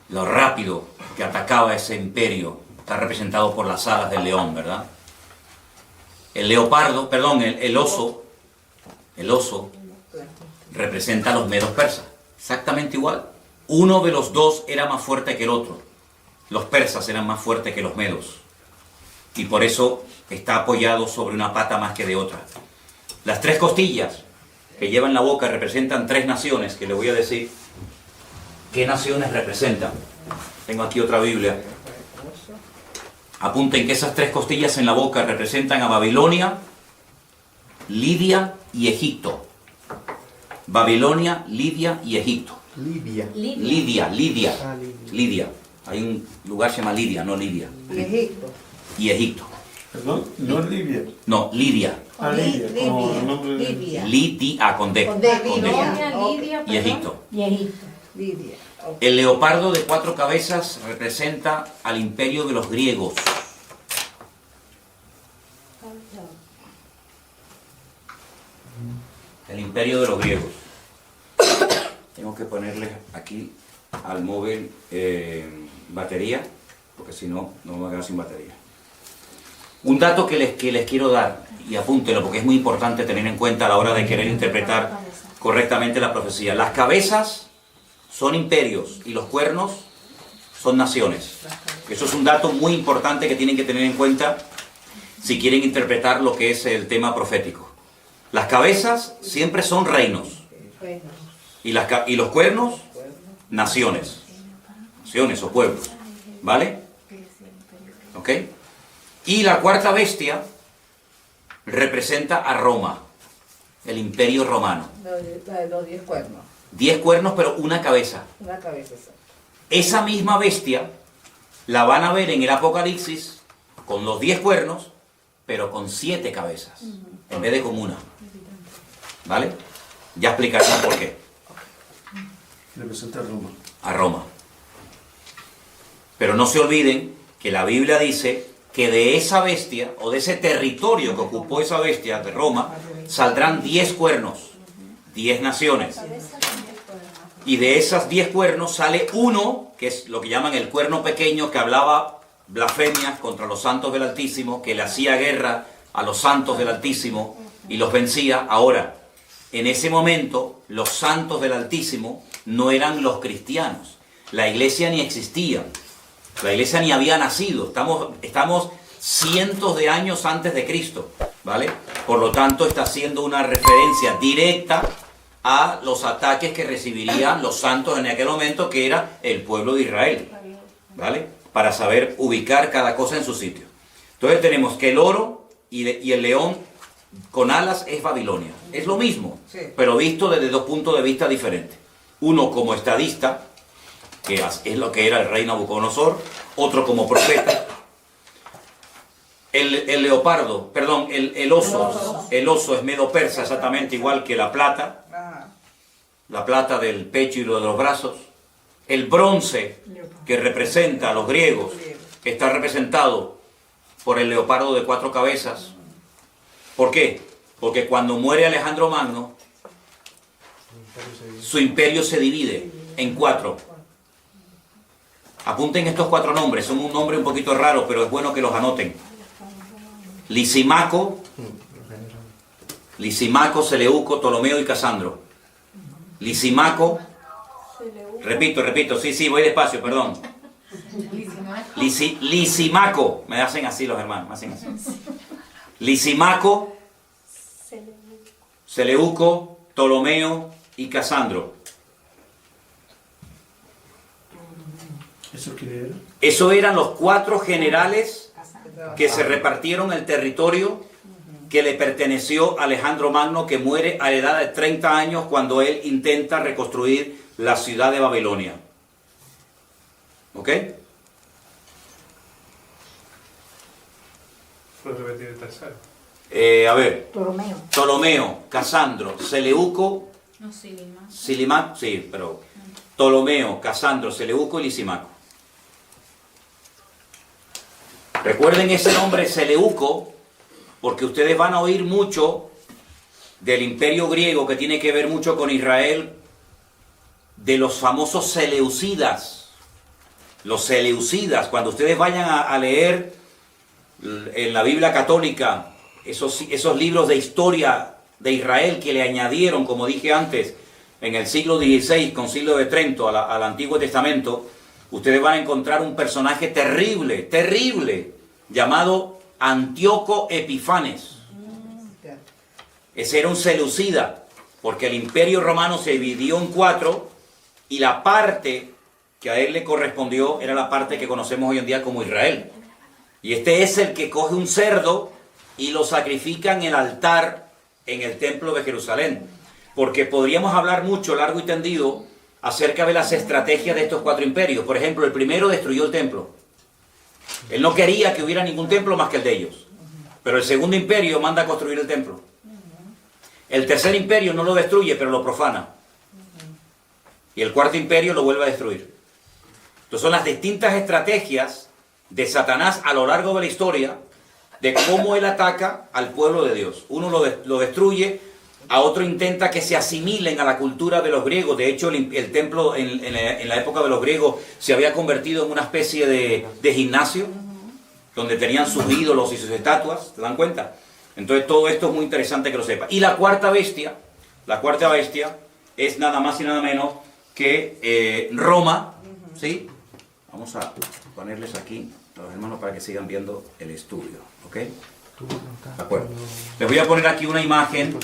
Lo rápido que atacaba ese imperio está representado por las alas del león, ¿verdad? El oso representa a los medos persas, exactamente igual. Uno de los dos era más fuerte que el otro. Los persas eran más fuertes que los medos. Y por eso está apoyado sobre una pata más que de otra. Las 3 costillas que lleva en la boca representan 3 naciones, que le voy a decir qué naciones representan. Tengo aquí otra Biblia. Apunten que esas 3 costillas en la boca representan a Babilonia, Lidia y Egipto. Babilonia, Lidia y Egipto. Lidia. Lidia. Hay un lugar que se llama Lidia, no Lidia. Y Egipto. Y Egipto. Perdón, no es Libia. No, Lidia. Lidia, como el nombre de... Lidia. Lidia, con D. Con D. Babilonia, Lidia, Y Egipto. Y Egipto. Lidia. El leopardo de 4 cabezas representa al imperio de los griegos. El imperio de los griegos. Tengo que ponerle aquí al móvil batería, porque si no, no me voy a quedar sin batería. Un dato que les quiero dar, y apúntelo porque es muy importante tener en cuenta a la hora de querer interpretar correctamente la profecía. Las cabezas son imperios y los cuernos son naciones. Eso es un dato muy importante que tienen que tener en cuenta si quieren interpretar lo que es el tema profético. Las cabezas siempre son reinos y los cuernos, naciones. Naciones o pueblos. ¿Vale? ¿Ok? Y la cuarta bestia representa a Roma, el imperio romano. La de los 10 cuernos. 10 cuernos, pero una cabeza. Una cabeza. Esa misma bestia la van a ver en el Apocalipsis con los 10 cuernos, pero con 7 cabezas, en vez de con una. ¿Vale? Ya explicarán por qué. Representa a Roma. A Roma. Pero no se olviden que la Biblia dice que de esa bestia, o de ese territorio que ocupó esa bestia de Roma, saldrán 10 cuernos, 10 naciones. Y de esas 10 cuernos sale uno, que es lo que llaman el cuerno pequeño, que hablaba blasfemias contra los santos del Altísimo, que le hacía guerra a los santos del Altísimo y los vencía. Ahora, en ese momento, los santos del Altísimo no eran los cristianos. La iglesia ni existía. La iglesia ni había nacido. Estamos cientos de años antes de Cristo, ¿vale? Por lo tanto, está haciendo una referencia directa a los ataques que recibirían los santos en aquel momento, que era el pueblo de Israel, ¿vale? Para saber ubicar cada cosa en su sitio. Entonces tenemos que el oro y el león con alas es Babilonia. Es lo mismo, Sí. pero visto desde 2 puntos de vista diferentes. Uno como estadista, que es lo que era el rey Nabucodonosor, otro como profeta. El leopardo, perdón, el oso es medo-persa, exactamente igual que la plata del pecho y lo de los brazos. El bronce, que representa a los griegos, está representado por el leopardo de 4 cabezas. ¿Por qué? Porque cuando muere Alejandro Magno, su imperio se divide en 4. Apunten estos 4 nombres, son un nombre un poquito raro, pero es bueno que los anoten. Lisimaco, Seleuco, Ptolomeo y Casandro. Lisimaco, repito, sí, voy despacio, perdón. Lisimaco, me hacen así los hermanos, me hacen así. Lisimaco, Seleuco, Ptolomeo y Casandro. ¿Eso qué era? Eso eran los 4 generales que se repartieron el territorio que le perteneció a Alejandro Magno, que muere a la edad de 30 años cuando él intenta reconstruir la ciudad de Babilonia. ¿Ok? ¿Puedes repetir el tercero? A ver. Ptolomeo. Ptolomeo, Casandro, Seleuco, No, Silima. Silimaco, sí, pero Ptolomeo, Casandro, Seleuco y Lisimaco. Recuerden ese nombre Seleuco, porque ustedes van a oír mucho del imperio griego, que tiene que ver mucho con Israel, de los famosos seleucidas. Los seleucidas, cuando ustedes vayan a leer en la Biblia católica esos libros de historia de Israel que le añadieron, como dije antes, en el siglo XVI, Concilio de Trento, al Antiguo Testamento, ustedes van a encontrar un personaje terrible, llamado Antíoco Epifanes. Ese era un seleucida, porque el imperio romano se dividió en 4 y la parte que a él le correspondió era la parte que conocemos hoy en día como Israel. Y este es el que coge un cerdo y lo sacrifica en el altar en el templo de Jerusalén. Porque podríamos hablar mucho, largo y tendido, acerca de las estrategias de estos 4 imperios. Por ejemplo, el primero destruyó el templo. Él no quería que hubiera ningún templo más que el de ellos. Pero el segundo imperio manda a construir el templo. El tercer imperio no lo destruye, pero lo profana. Y el cuarto imperio lo vuelve a destruir. Entonces son las distintas estrategias de Satanás a lo largo de la historia, de cómo él ataca al pueblo de Dios. Uno lo destruye, a otro intenta que se asimilen a la cultura de los griegos. De hecho, el templo en la época de los griegos se había convertido en una especie de gimnasio, donde tenían sus ídolos y sus estatuas, ¿te dan cuenta? Entonces todo esto es muy interesante que lo sepa. Y la cuarta bestia es nada más y nada menos que Roma, ¿sí? Vamos a ponerles aquí, los hermanos, para que sigan viendo el estudio, ¿ok? De acuerdo. Les voy a poner aquí una imagen.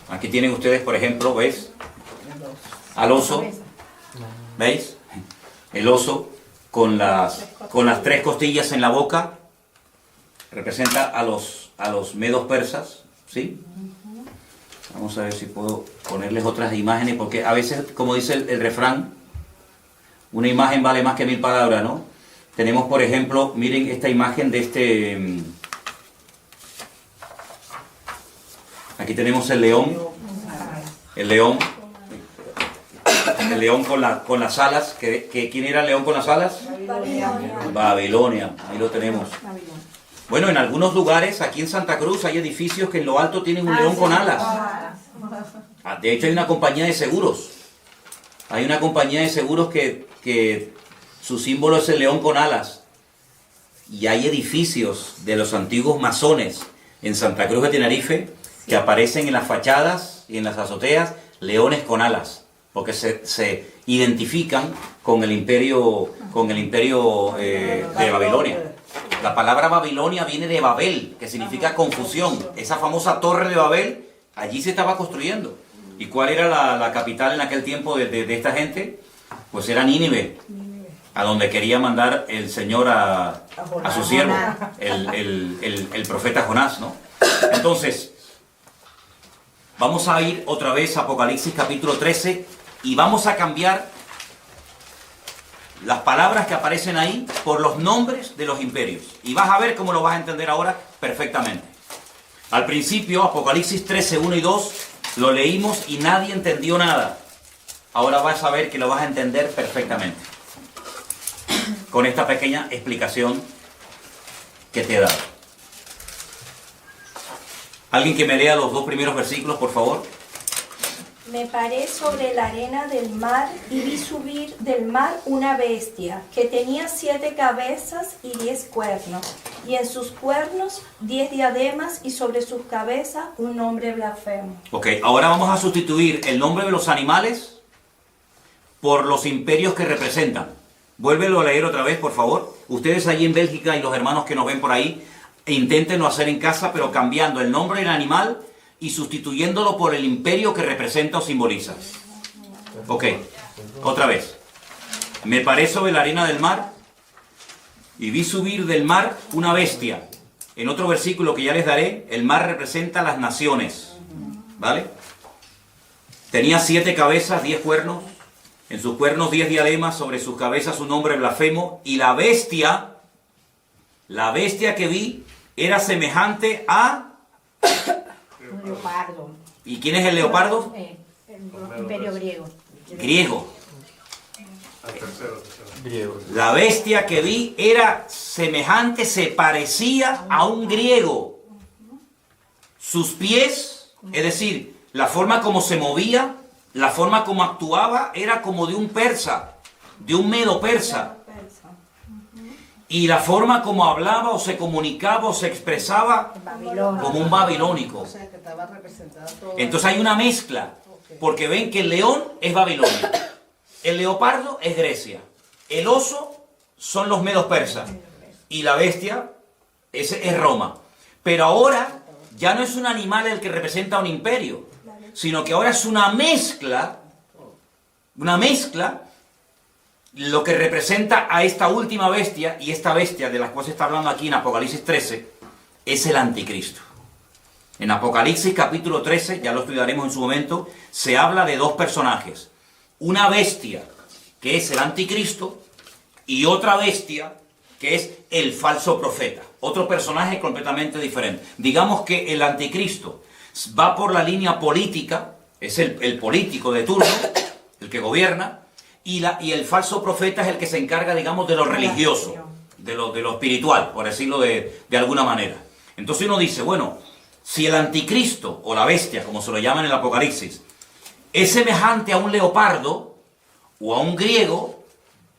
Aquí tienen ustedes, por ejemplo, ¿ves? Al oso, ¿veis? El oso con las 3 costillas en la boca representa a los medos persas, ¿sí? Vamos Vamos a ver si puedo ponerles otras imágenes, porque a veces, como dice el refrán, una imagen vale más que 1000 palabras, ¿no? Tenemos, por ejemplo, miren esta imagen de este... Aquí tenemos el león. El león con las alas. ¿Quién era el león con las alas? Babilonia. Ahí lo tenemos. Bueno, en algunos lugares, aquí en Santa Cruz, hay edificios que en lo alto tienen un león con alas. De hecho, hay una compañía de seguros. Hay una compañía de seguros que su símbolo es el león con alas. Y hay edificios de los antiguos masones en Santa Cruz de Tenerife que aparecen en las fachadas y en las azoteas leones con alas, porque se identifican con el imperio de Babilonia. La palabra Babilonia viene de Babel, que significa confusión. Esa famosa torre de Babel, allí se estaba construyendo. ¿Y cuál era la capital en aquel tiempo de esta gente? Pues era Nínive, a donde quería mandar el Señor a su siervo, el profeta Jonás, ¿no? Entonces, vamos a ir otra vez a Apocalipsis capítulo 13 y vamos a cambiar las palabras que aparecen ahí por los nombres de los imperios. Y vas a ver cómo lo vas a entender ahora perfectamente. Al principio, Apocalipsis 13, 1 y 2, lo leímos y nadie entendió nada. Ahora vas a ver que lo vas a entender perfectamente con esta pequeña explicación que te he dado. ¿Alguien que me lea los 2 primeros versículos, por favor? Me paré sobre la arena del mar y vi subir del mar una bestia que tenía 7 cabezas y 10 cuernos, y en sus cuernos 10 diademas y sobre sus cabezas un nombre blasfemo. Ok, ahora vamos a sustituir el nombre de los animales por los imperios que representan. Vuélvelo a leer otra vez, por favor. Ustedes allí en Bélgica y los hermanos que nos ven por ahí, inténtenlo hacer en casa, pero cambiando el nombre del animal y sustituyéndolo por el imperio que representa o simboliza. Ok, otra vez. Me paré sobre la arena del mar y vi subir del mar una bestia. En otro versículo que ya les daré, el mar representa las naciones. ¿Vale? Tenía 7 cabezas, 10 cuernos. En sus cuernos 10 diademas, sobre sus cabezas un nombre blasfemo. Y la bestia que vi era semejante a... Un leopardo. ¿Y quién es el leopardo? El imperio griego. Griego. La bestia que vi era semejante, se parecía a un griego. Sus pies, es decir, la forma como se movía, la forma como actuaba, era como de un persa, de un medo persa. Y la forma como hablaba o se comunicaba o se expresaba como un babilónico. Entonces hay una mezcla, porque ven que el león es Babilonia, el leopardo es Grecia, el oso son los medos persas y la bestia es Roma. Pero ahora ya no es un animal el que representa un imperio, sino que ahora es una mezcla, lo que representa a esta última bestia, y esta bestia de la cual se está hablando aquí en Apocalipsis 13, es el anticristo. En Apocalipsis capítulo 13, ya lo estudiaremos en su momento, se habla de 2 personajes. Una bestia, que es el anticristo, y otra bestia, que es el falso profeta. Otro personaje completamente diferente. Digamos que el anticristo va por la línea política, es el político de turno, el que gobierna, y el falso profeta es el que se encarga, digamos, de lo religioso, de lo espiritual, por decirlo de alguna manera. Entonces uno dice, bueno, si el anticristo, o la bestia, como se lo llama en el Apocalipsis, es semejante a un leopardo o a un griego,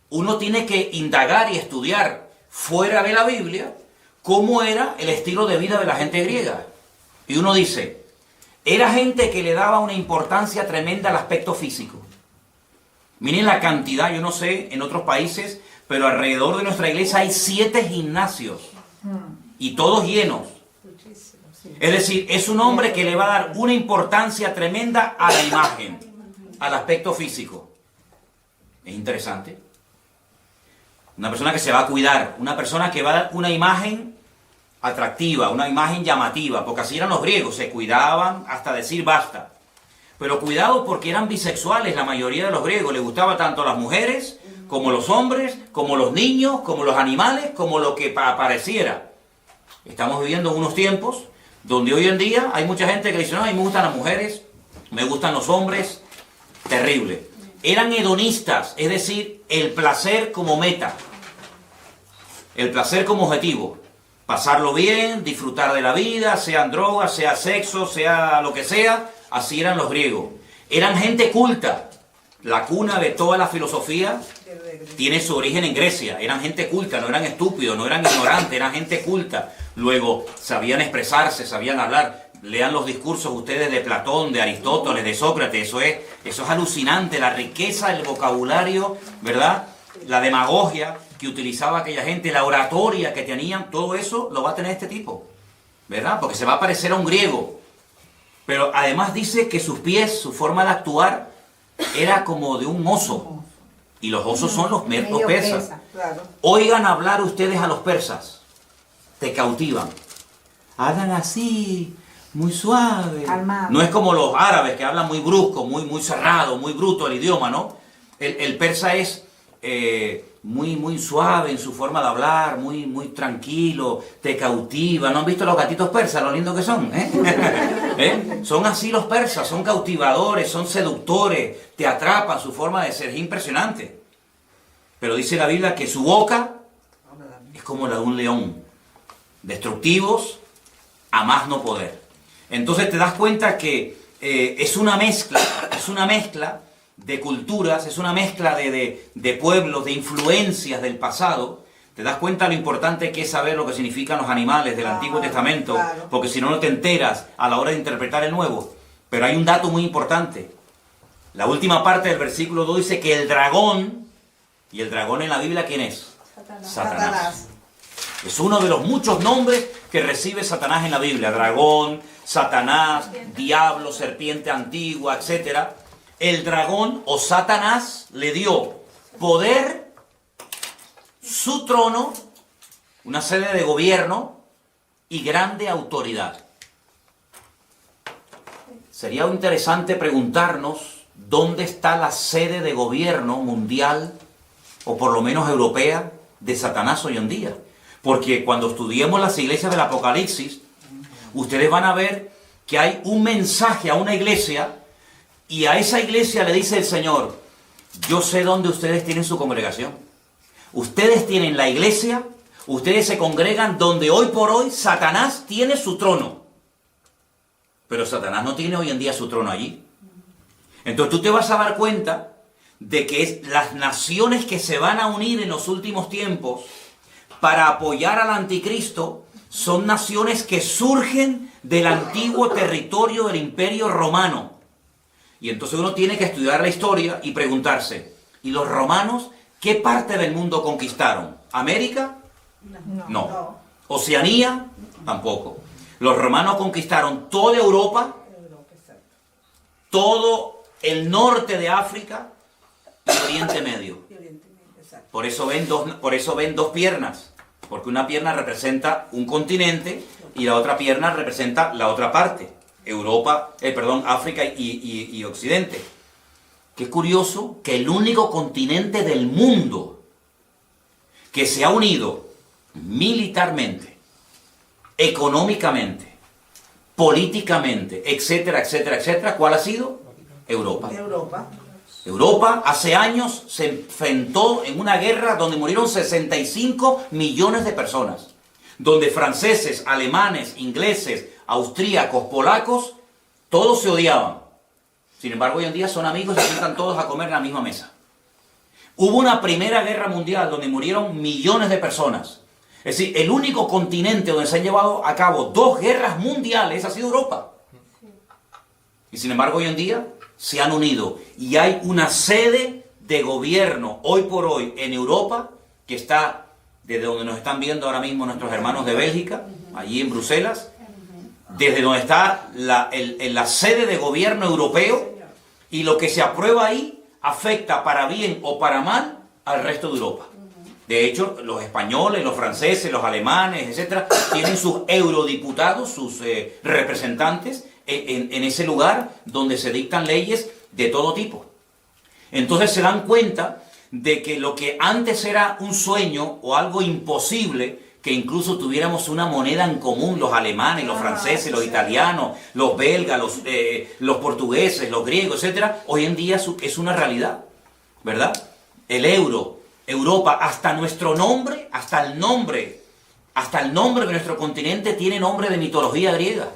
uno tiene que indagar y estudiar fuera de la Biblia cómo era el estilo de vida de la gente griega. Y uno dice, era gente que le daba una importancia tremenda al aspecto físico. Miren la cantidad, yo no sé en otros países, pero alrededor de nuestra iglesia hay 7 gimnasios y todos llenos. Es decir, es un hombre que le va a dar una importancia tremenda a la imagen, al aspecto físico. Es interesante. Una persona que se va a cuidar, una persona que va a dar una imagen atractiva, una imagen llamativa, porque así eran los griegos, se cuidaban hasta decir basta. Pero cuidado porque eran bisexuales la mayoría de los griegos. Les gustaba tanto las mujeres, como los hombres, como los niños, como los animales, como lo que apareciera. Estamos viviendo unos tiempos donde hoy en día hay mucha gente que dice, no, a mí me gustan las mujeres, me gustan los hombres. Terrible. Eran hedonistas, es decir, el placer como meta. El placer como objetivo. Pasarlo bien, disfrutar de la vida, sean drogas, sea sexo, sea lo que sea. Así eran los griegos. Eran gente culta. La cuna de toda la filosofía tiene su origen en Grecia. Eran gente culta, no eran estúpidos, no eran ignorantes, eran gente culta. Luego, sabían expresarse, sabían hablar. Lean los discursos ustedes de Platón, de Aristóteles, de Sócrates. Eso es alucinante, la riqueza del vocabulario, ¿verdad? La demagogia que utilizaba aquella gente, la oratoria que tenían, todo eso lo va a tener este tipo, ¿verdad? Porque se va a parecer a un griego. Pero además dice que sus pies, su forma de actuar, era como de un oso. Y los osos son los persas. Claro. Oigan hablar ustedes a los persas. Te cautivan. Hablan así, muy suave. Calmado. No es como los árabes que hablan muy brusco, muy cerrado, muy bruto el idioma, ¿no? El persa es muy suave en su forma de hablar, muy tranquilo, te cautiva. ¿No han visto los gatitos persas, lo lindos que son? Son así los persas, son cautivadores, son seductores, te atrapan, su forma de ser es impresionante. Pero dice la Biblia que su boca es como la de un león, destructivos a más no poder. Entonces te das cuenta que es una mezcla de culturas, es una mezcla de pueblos, de influencias del pasado. Te das cuenta lo importante que es saber lo que significan los animales del Antiguo Testamento, claro. Porque si no, no te enteras a la hora de interpretar el Nuevo. Pero hay un dato muy importante. La última parte del versículo 2 dice que el dragón, y el dragón en la Biblia, ¿quién es? Satanás. Es uno de los muchos nombres que recibe Satanás en la Biblia. Dragón, Satanás, diablo, serpiente antigua, etc. El dragón o Satanás le dio poder, su trono, una sede de gobierno y grande autoridad. Sería interesante preguntarnos dónde está la sede de gobierno mundial, o por lo menos europea, de Satanás hoy en día. Porque cuando estudiemos las iglesias del Apocalipsis, ustedes van a ver que hay un mensaje a una iglesia, y a esa iglesia le dice el Señor, yo sé dónde ustedes tienen su congregación. Ustedes tienen la iglesia, ustedes se congregan donde hoy por hoy Satanás tiene su trono. Pero Satanás no tiene hoy en día su trono allí. Entonces tú te vas a dar cuenta de que las naciones que se van a unir en los últimos tiempos para apoyar al anticristo son naciones que surgen del antiguo territorio del Imperio Romano. Y entonces uno tiene que estudiar la historia y preguntarse, ¿y los romanos qué parte del mundo conquistaron? ¿América? No. ¿Oceanía? Tampoco. Los romanos conquistaron toda Europa, todo el norte de África y Oriente Medio. Por eso ven dos piernas, porque una pierna representa un continente y la otra pierna representa la otra parte. África y Occidente. Qué curioso que el único continente del mundo que se ha unido militarmente, económicamente, políticamente, etcétera, ¿cuál ha sido? Europa. Europa hace años se enfrentó en una guerra donde murieron 65 millones de personas, donde franceses, alemanes, ingleses, austríacos, polacos, todos se odiaban. Sin embargo, hoy en día son amigos y se sientan todos a comer en la misma mesa. Hubo una primera guerra mundial donde murieron millones de personas. Es decir, el único continente donde se han llevado a cabo 2 guerras mundiales ha sido Europa. Y sin embargo, hoy en día se han unido y hay una sede de gobierno hoy por hoy en Europa que está desde donde nos están viendo ahora mismo nuestros hermanos de Bélgica, allí en Bruselas, desde donde está la sede de gobierno europeo, y lo que se aprueba ahí afecta para bien o para mal al resto de Europa. De hecho, los españoles, los franceses, los alemanes, etcétera, tienen sus eurodiputados, sus representantes en ese lugar donde se dictan leyes de todo tipo. Entonces se dan cuenta de que lo que antes era un sueño o algo imposible, que incluso tuviéramos una moneda en común, los alemanes, los franceses, los italianos, los belgas, los portugueses, los griegos, etcétera, hoy en día es una realidad, ¿verdad? El euro, Europa, hasta nuestro nombre, hasta el nombre de nuestro continente tiene nombre de mitología griega.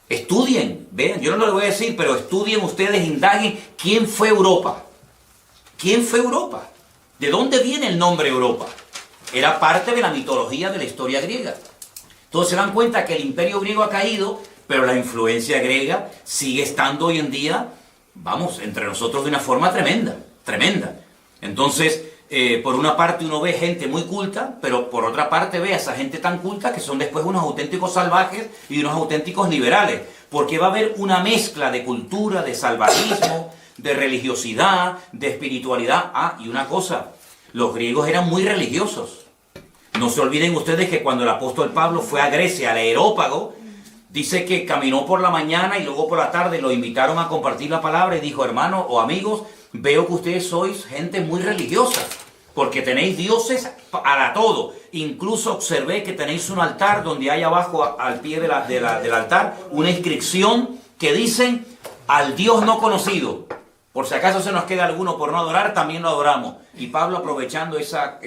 Estudien, vean, yo no lo voy a decir, pero estudien ustedes, indaguen quién fue Europa. ¿Quién fue Europa? ¿De dónde viene el nombre Europa? Era parte de la mitología de la historia griega. Entonces se dan cuenta que el imperio griego ha caído, pero la influencia griega sigue estando hoy en día, vamos, entre nosotros de una forma tremenda, tremenda. Entonces, por una parte uno ve gente muy culta, pero por otra parte ve a esa gente tan culta que son después unos auténticos salvajes y unos auténticos liberales, porque va a haber una mezcla de cultura, de salvajismo, de religiosidad, de espiritualidad. Ah, y una cosa, los griegos eran muy religiosos. No se olviden ustedes que cuando el apóstol Pablo fue a Grecia, al Areópago, dice que caminó por la mañana y luego por la tarde lo invitaron a compartir la palabra y dijo, hermanos o amigos, veo que ustedes sois gente muy religiosa, porque tenéis dioses para todo. Incluso observé que tenéis un altar donde hay abajo, al pie del altar, una inscripción que dicen, al Dios no conocido. Por si acaso se nos queda alguno por no adorar, también lo adoramos. Y Pablo, aprovechando esa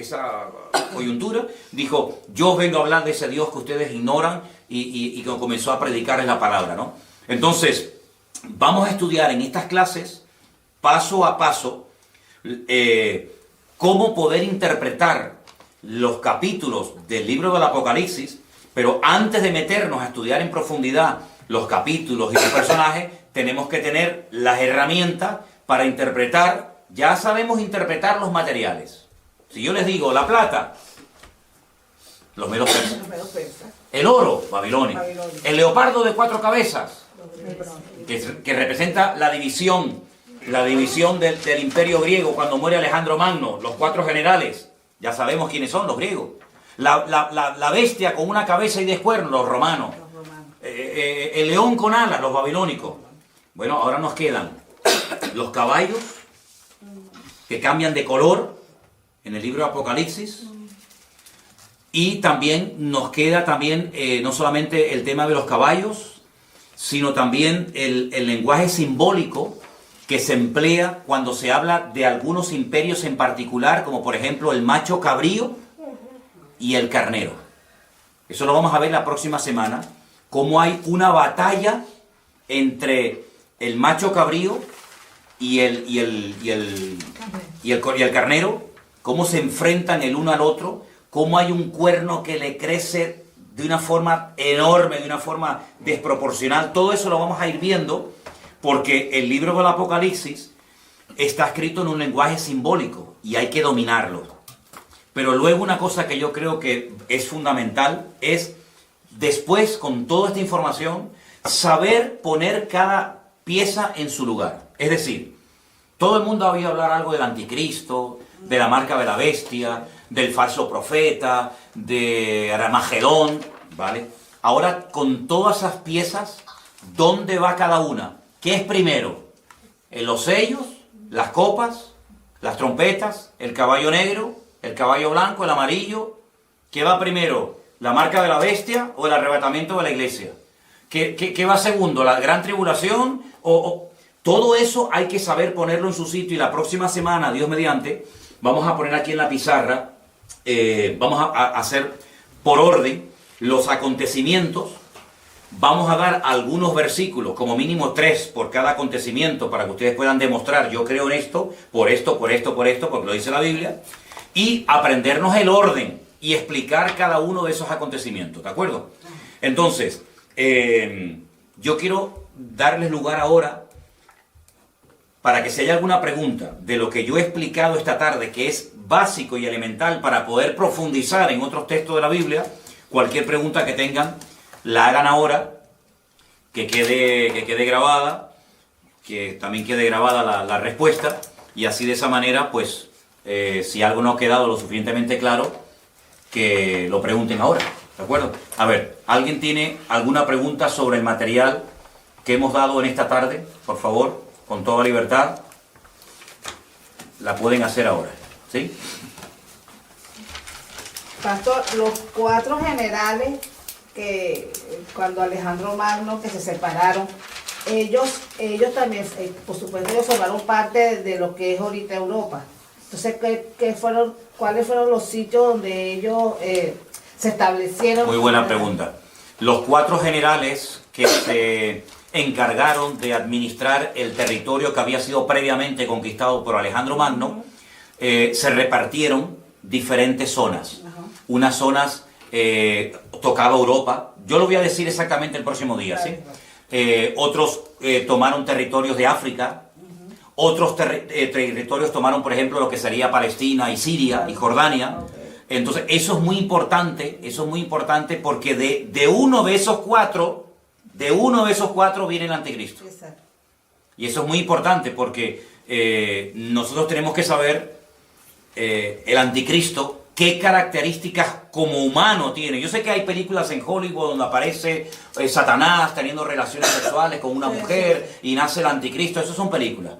coyuntura, dijo, yo os vengo a hablar de ese Dios que ustedes ignoran, y comenzó a predicarles la palabra, ¿no? Entonces, vamos a estudiar en estas clases, paso a paso, cómo poder interpretar los capítulos del libro del Apocalipsis, pero antes de meternos a estudiar en profundidad los capítulos y los personajes, tenemos que tener las herramientas para interpretar. Ya sabemos interpretar los materiales. Si yo les digo la plata, los medos persas. El oro, Babilonia. El leopardo de 4 cabezas, que representa la división del imperio griego cuando muere Alejandro Magno, los 4 generales, ya sabemos quiénes son, los griegos. La bestia con una cabeza y 10 cuernos, los romanos. El león con alas, los babilónicos. Bueno, ahora nos quedan los caballos que cambian de color en el libro de Apocalipsis, y también nos queda no solamente el tema de los caballos, sino también el lenguaje simbólico que se emplea cuando se habla de algunos imperios en particular, como por ejemplo el macho cabrío y el carnero. Eso lo vamos a ver la próxima semana, cómo hay una batalla entre el macho cabrío y el carnero, cómo se enfrentan el uno al otro, cómo hay un cuerno que le crece de una forma enorme, de una forma desproporcional. Todo eso lo vamos a ir viendo, porque el libro del Apocalipsis está escrito en un lenguaje simbólico y hay que dominarlo. Pero luego una cosa que yo creo que es fundamental es, después, con toda esta información, saber poner cada pieza en su lugar. Es decir, todo el mundo ha oído hablar algo del anticristo, de la marca de la bestia, del falso profeta, de Armagedón, ¿vale? Ahora, con todas esas piezas, ¿dónde va cada una? ¿Qué es primero? ¿Los sellos, las copas, las trompetas, el caballo negro, el caballo blanco, el amarillo? ¿Qué va primero? ¿La marca de la bestia o el arrebatamiento de la iglesia? ¿Qué va segundo? ¿La gran tribulación? Todo eso hay que saber ponerlo en su sitio, y la próxima semana, Dios mediante, vamos a poner aquí en la pizarra, vamos a hacer por orden los acontecimientes. Vamos a dar algunos versículos, como mínimo 3 por cada acontecimiento, para que ustedes puedan demostrar, yo creo en esto, por esto, porque lo dice la Biblia, y aprendernos el orden y explicar cada uno de esos acontecimientos, ¿de acuerdo? Entonces, yo quiero darles lugar ahora para que si hay alguna pregunta de lo que yo he explicado esta tarde, que es básico y elemental para poder profundizar en otros textos de la Biblia, cualquier pregunta que tengan, la hagan ahora, que quede grabada, que también quede grabada la respuesta, y así de esa manera, pues, si algo no ha quedado lo suficientemente claro, que lo pregunten ahora, ¿de acuerdo? A ver, ¿alguien tiene alguna pregunta sobre el material que hemos dado en esta tarde, por favor, con toda libertad, la pueden hacer ahora, ¿sí? Pastor, los 4 generales que cuando Alejandro Magno, que se separaron, ellos también, por supuesto, ellos formaron parte de lo que es ahorita Europa. Entonces, ¿cuáles fueron los sitios donde ellos se establecieron? Muy buena pregunta. Los 4 generales que se encargaron de administrar el territorio que había sido previamente conquistado por Alejandro Magno, se repartieron diferentes zonas. Unas zonas tocaba Europa, yo lo voy a decir exactamente el próximo día, ¿sí? Otros tomaron territorios de África, otros territorios tomaron, por ejemplo, lo que sería Palestina y Siria y Jordania. Entonces, eso es muy importante porque de uno de esos cuatro viene el anticristo. Exacto. Y eso es muy importante porque nosotros tenemos que saber el anticristo, qué características como humano tiene. Yo sé que hay películas en Hollywood donde aparece Satanás teniendo relaciones sexuales con una mujer y nace el anticristo. Esas son películas.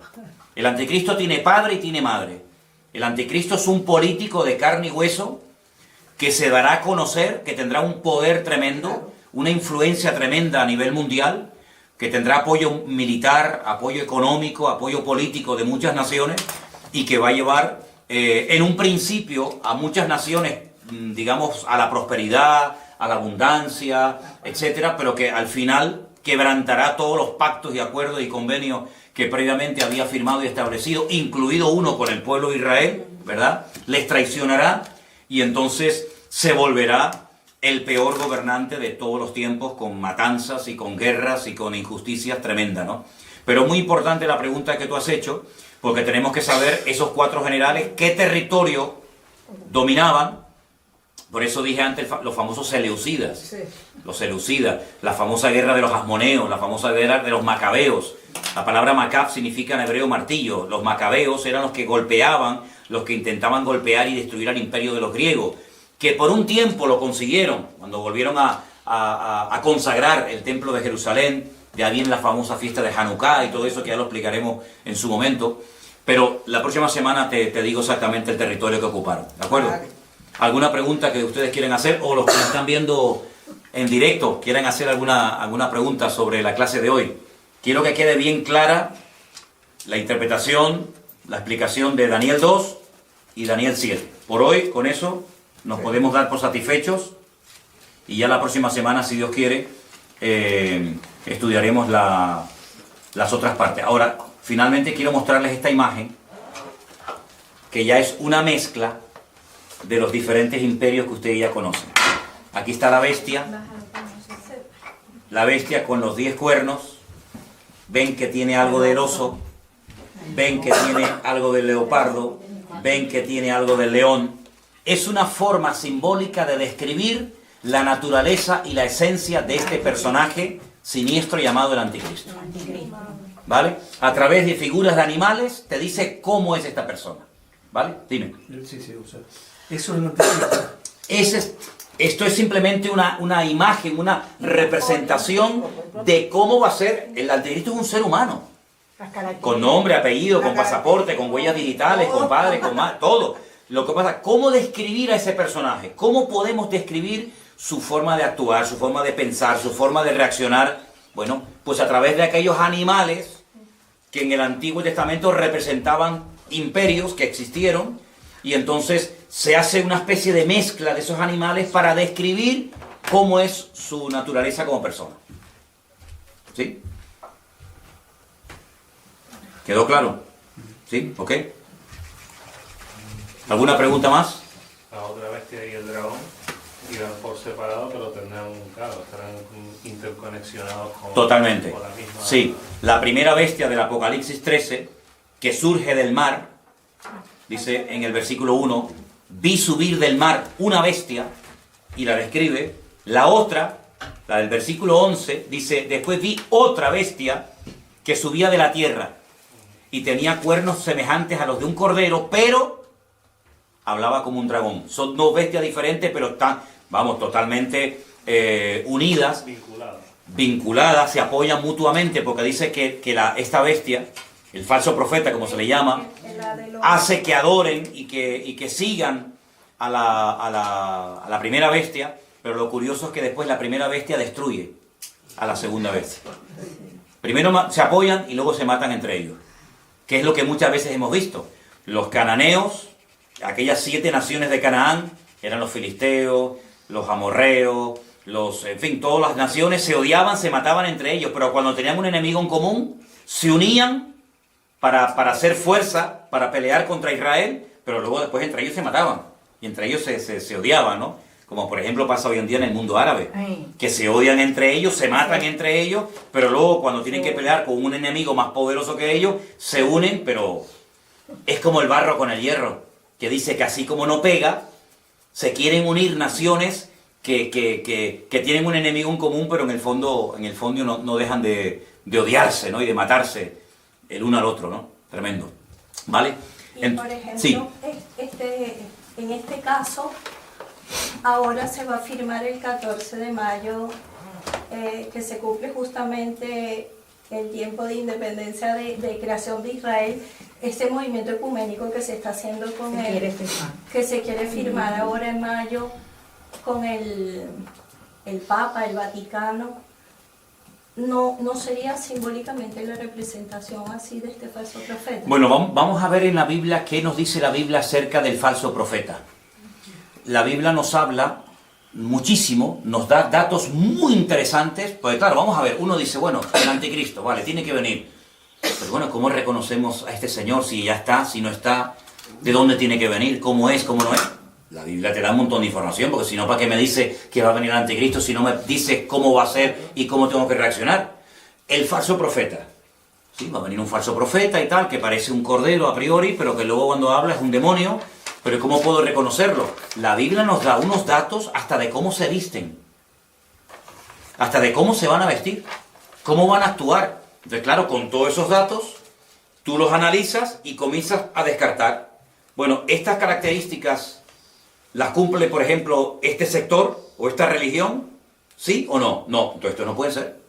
El anticristo tiene padre y tiene madre. El anticristo es un político de carne y hueso que se dará a conocer, que tendrá un poder tremendo, una influencia tremenda a nivel mundial, que tendrá apoyo militar, apoyo económico, apoyo político de muchas naciones y que va a llevar en un principio a muchas naciones, digamos, a la prosperidad, a la abundancia, etcétera, pero que al final quebrantará todos los pactos y acuerdos y convenios que previamente había firmado y establecido, incluido uno con el pueblo de Israel, ¿verdad? Les traicionará y entonces se volverá el peor gobernante de todos los tiempos, con matanzas y con guerras y con injusticias tremendas, ¿no? Pero muy importante la pregunta que tú has hecho, porque tenemos que saber esos 4 generales qué territorio dominaban. Por eso dije antes los famosos seleucidas, Sí. los seleucidas, la famosa guerra de los asmoneos, la famosa guerra de los macabeos. La palabra macab significa en hebreo martillo. Los macabeos eran los que golpeaban, los que intentaban golpear y destruir al imperio de los griegos, que por un tiempo lo consiguieron, cuando volvieron a consagrar el templo de Jerusalén. De ahí viene la famosa fiesta de Hanukkah y todo eso, que ya lo explicaremos en su momento. Pero la próxima semana te digo exactamente el territorio que ocuparon, ¿de acuerdo? Vale. ¿Alguna pregunta que ustedes quieren hacer? O los que están viendo en directo quieren hacer alguna pregunta sobre la clase de hoy. Quiero que quede bien clara la interpretación, la explicación de Daniel 2 y Daniel 7. Por hoy, con eso, nos podemos dar por satisfechos. Y ya la próxima semana, si Dios quiere, estudiaremos las otras partes. Ahora, finalmente quiero mostrarles esta imagen, que ya es una mezcla de los diferentes imperios que ustedes ya conocen. Aquí está la bestia con los 10 cuernos. Ven que tiene algo del oso, ven que tiene algo del leopardo, ven que tiene algo del león. Es una forma simbólica de describir la naturaleza y la esencia de este personaje siniestro llamado el anticristo. ¿Vale? A través de figuras de animales te dice cómo es esta persona. ¿Vale? Dime. Sí, o sea, eso es lo anticristo. Esto es simplemente una imagen, una representación de cómo va a ser. El anticristo es un ser humano. Con nombre, apellido, con pasaporte, con huellas digitales, con padre, con madre, todo. Lo que pasa, ¿cómo describir a ese personaje? ¿Cómo podemos describir su forma de actuar, su forma de pensar, su forma de reaccionar? Bueno, pues a través de aquellos animales que en el Antiguo Testamento representaban imperios que existieron, y entonces se hace una especie de mezcla de esos animales para describir cómo es su naturaleza como persona. ¿Sí? ¿Quedó claro? ¿Sí? ¿Ok? ¿Alguna pregunta más? La otra bestia y el dragón irán por separado, pero tendrán estarán interconexionados con, Totalmente. con la misma... Sí, la primera bestia del Apocalipsis 13, que surge del mar, dice en el versículo 1, vi subir del mar una bestia, y la describe. La otra, la del versículo 11, dice, después vi otra bestia que subía de la tierra, y tenía cuernos semejantes a los de un cordero, pero hablaba como un dragón. Son 2 bestias diferentes, pero están, totalmente unidas. vinculadas, se apoyan mutuamente, porque dice que esta bestia, el falso profeta, como se le llama, hace que adoren y que sigan a la primera bestia, pero lo curioso es que después la primera bestia destruye a la segunda bestia. Primero se apoyan y luego se matan entre ellos, que es lo que muchas veces hemos visto. Los cananeos, aquellas 7 naciones de Canaán, eran los filisteos, los amorreos, en fin, todas las naciones se odiaban, se mataban entre ellos, pero cuando tenían un enemigo en común, se unían para hacer fuerza, para pelear contra Israel, pero luego después entre ellos se mataban, y entre ellos se odiaban, ¿no? Como por ejemplo pasa hoy en día en el mundo árabe, que se odian entre ellos, se matan entre ellos, pero luego cuando tienen que pelear con un enemigo más poderoso que ellos, se unen, pero es como el barro con el hierro, que dice que así como no pega, se quieren unir naciones que tienen un enemigo en común, pero en el fondo no dejan de odiarse, ¿no? Y de matarse el uno al otro, ¿no? Tremendo. ¿Vale? Y por ejemplo, sí. en este caso, ahora se va a firmar el 14 de mayo, que se cumple justamente el tiempo de independencia de creación de Israel, este movimiento ecuménico que se está haciendo con que se quiere firmar ahora en mayo con el Papa, el Vaticano. ¿No sería simbólicamente la representación así de este falso profeta? Bueno, vamos a ver en la Biblia qué nos dice la Biblia acerca del falso profeta. La Biblia nos habla muchísimo, nos da datos muy interesantes, porque claro, vamos a ver, uno dice, bueno, el anticristo, vale, tiene que venir. Pero bueno, ¿cómo reconocemos a este señor? Si ya está, si no está, ¿de dónde tiene que venir? ¿Cómo es? ¿Cómo no es? La Biblia te da un montón de información, porque si no, ¿para qué me dice que va a venir el anticristo si no me dice cómo va a ser y cómo tengo que reaccionar? El falso profeta. Sí, va a venir un falso profeta y tal, que parece un cordero a priori, pero que luego cuando habla es un demonio. Pero ¿cómo puedo reconocerlo? La Biblia nos da unos datos hasta de cómo se visten, hasta de cómo se van a vestir, cómo van a actuar. Entonces, claro, con todos esos datos, tú los analizas y comienzas a descartar. Bueno, estas características las cumple, por ejemplo, este sector o esta religión, ¿sí o no? No, entonces esto no puede ser.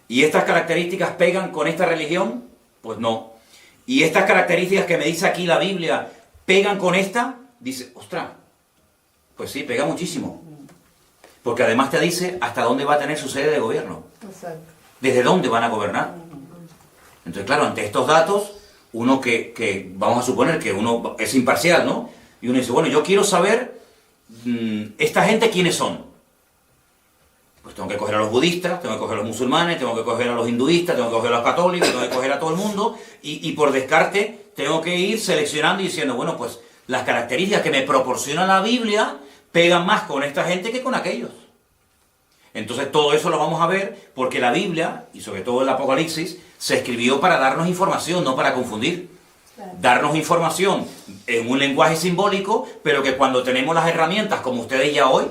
¿Y estas características pegan con esta religión? Pues no. ¿Y estas características que me dice aquí la Biblia pegan con esta? Dice, ostras, pues sí, pega muchísimo. Porque además te dice hasta dónde va a tener su sede de gobierno. Exacto. Desde dónde van a gobernar. Entonces, claro, ante estos datos, uno que vamos a suponer que uno es imparcial, ¿no? Y uno dice, bueno, yo quiero saber, ¿esta gente quiénes son? Pues tengo que coger a los budistas, tengo que coger a los musulmanes, tengo que coger a los hinduistas, tengo que coger a los católicos, tengo que coger a todo el mundo, y por descarte tengo que ir seleccionando y diciendo, bueno, pues las características que me proporciona la Biblia pegan más con esta gente que con aquellos. Entonces todo eso lo vamos a ver porque la Biblia, y sobre todo el Apocalipsis, se escribió para darnos información, no para confundir. Claro. Darnos información en un lenguaje simbólico, pero que cuando tenemos las herramientas, como ustedes ya hoy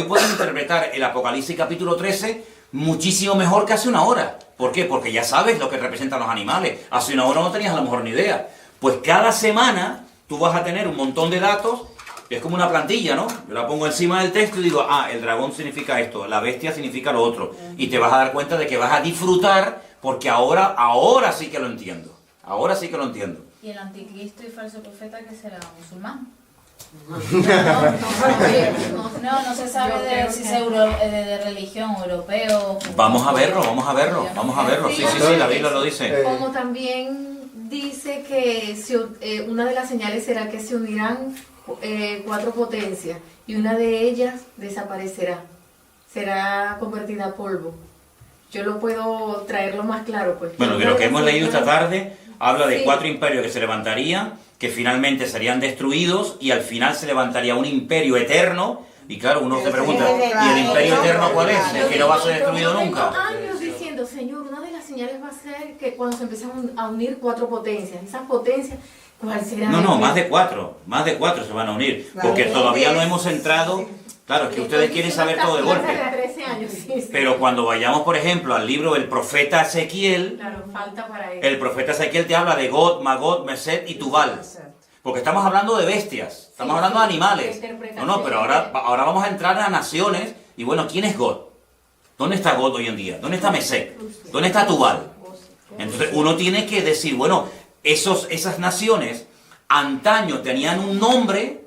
pueden interpretar el Apocalipsis capítulo 13 muchísimo mejor que hace una hora. ¿Por qué? Porque ya sabes lo que representan los animales. Hace una hora no tenías a lo mejor ni idea. Pues cada semana tú vas a tener un montón de datos. Es como una plantilla, ¿no? Yo la pongo encima del texto y digo, el dragón significa esto, la bestia significa lo otro. Y te vas a dar cuenta de que vas a disfrutar, porque ahora sí que lo entiendo. Ahora sí que lo entiendo. ¿Y el anticristo y falso profeta que será? ¿Musulmán? No se sabe si es de religión, europeo. Vamos a verlo. Sí, la Biblia lo dice. Como también dice que una de las señales será que se unirán 4 potencias y una de ellas desaparecerá, será convertida a polvo. Yo lo puedo traerlo más claro, pues. Bueno, de lo que hemos leído esta tarde habla de 4 imperios que se levantarían, que finalmente serían destruidos y al final se levantaría un imperio eterno. Y claro, uno se pregunta, ¿y el imperio eterno cuál es? ¿El que no va a ser destruido nunca? Años diciendo, Señor, una de las señales va a ser que cuando se empiezan a unir 4 potencias, esas potencias, ¿cuál será? No, más de 4 se van a unir, porque todavía no hemos entrado. Claro, es que ustedes quieren saber todo de golpe. 13 años, sí. Pero cuando vayamos, por ejemplo, al libro del profeta Ezequiel, claro, falta para eso. El profeta Ezequiel te habla de God, Magog, Meset y Tubal. Porque estamos hablando de bestias, estamos hablando de animales. No, pero ahora vamos a entrar a naciones. Y bueno, ¿quién es God? ¿Dónde está God hoy en día? ¿Dónde está Mesec? ¿Dónde está Tubal? Entonces uno tiene que decir, bueno, esas naciones antaño tenían un nombre,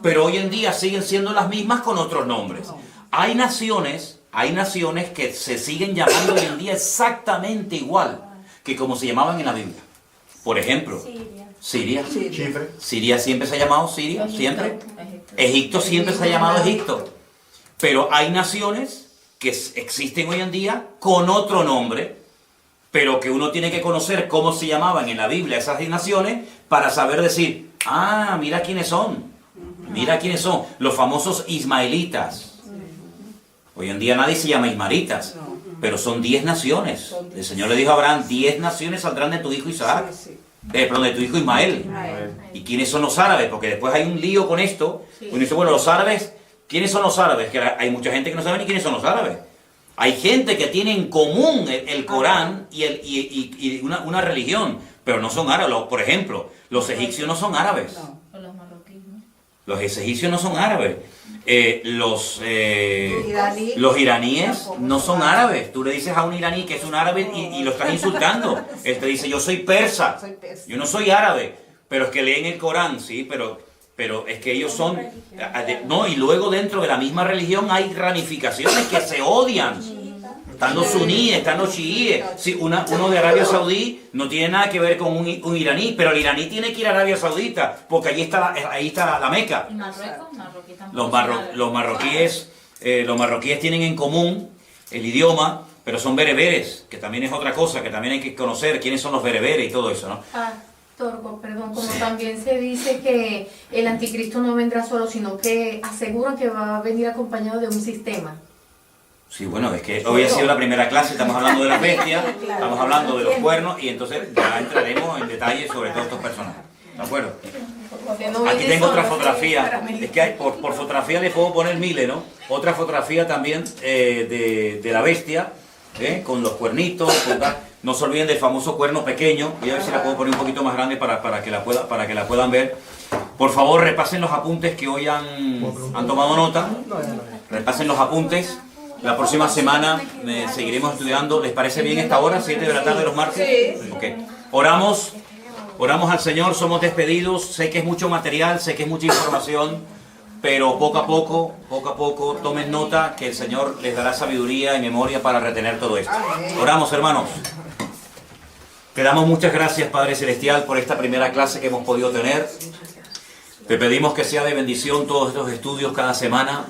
pero hoy en día siguen siendo las mismas con otros nombres. Hay naciones que se siguen llamando hoy en día exactamente igual que como se llamaban en la Biblia. Por ejemplo, Siria. Chipre. Siria siempre se ha llamado Siria, siempre. Egipto siempre se ha llamado Egipto. Pero hay naciones que existen hoy en día con otro nombre, pero que uno tiene que conocer cómo se llamaban en la Biblia esas naciones para saber decir, ah, mira quiénes son. Mira quiénes son. Los famosos ismaelitas. Hoy en día nadie se llama ismaelitas, pero son 10 naciones. El Señor le dijo a Abraham, 10 naciones saldrán de tu hijo Isaac. Perdón, de tu hijo Ismael. ¿Y quiénes son los árabes? Porque después hay un lío con esto. Uno dice, bueno, los árabes, ¿quiénes son los árabes? Que hay mucha gente que no sabe ni quiénes son los árabes. Hay gente que tiene en común el Corán y una religión, pero no son árabes. Por ejemplo, los egipcios no son árabes. O los marroquíes, ¿no? Los egipcios no son árabes. Los iraníes no son árabes. Tú le dices a un iraní que es un árabe y lo estás insultando. Él te dice, yo soy persa. Yo no soy árabe. Pero es que leen el Corán, sí, pero es que ellos son... No, y luego dentro de la misma religión hay ramificaciones que se odian. Están los suníes, están los chiíes. Sí, uno de Arabia Saudí no tiene nada que ver con un iraní, pero el iraní tiene que ir a Arabia Saudita, porque ahí está la Meca. ¿Y Marruecos? Marroquí tampoco. Los marroquíes tienen en común el idioma, pero son bereberes, que también es otra cosa, que también hay que conocer quiénes son los bereberes y todo eso, ¿no? Perdón, como también se dice que el anticristo no vendrá solo, sino que aseguran que va a venir acompañado de un sistema. Sí, bueno, es que hoy ha sido la primera clase, estamos hablando de las bestias, estamos hablando de los cuernos, y entonces ya entraremos en detalle sobre todos estos personajes. ¿De acuerdo? Aquí tengo otra fotografía, es que por fotografía le puedo poner miles, ¿no? Otra fotografía también de la bestia, con los cuernitos, no se olviden del famoso cuerno pequeño. Voy a ver si la puedo poner un poquito más grande para que la puedan ver. Por favor, repasen los apuntes que hoy han tomado nota. Repasen los apuntes. La próxima semana seguiremos estudiando. ¿Les parece bien esta hora? 7 de la tarde los martes. Sí. Okay. Oramos al Señor, somos despedidos. Sé que es mucho material, sé que es mucha información, pero poco a poco, tomen nota que el Señor les dará sabiduría y memoria para retener todo esto. Oramos, hermanos. Te damos muchas gracias, Padre Celestial, por esta primera clase que hemos podido tener. Te pedimos que sea de bendición todos estos estudios cada semana.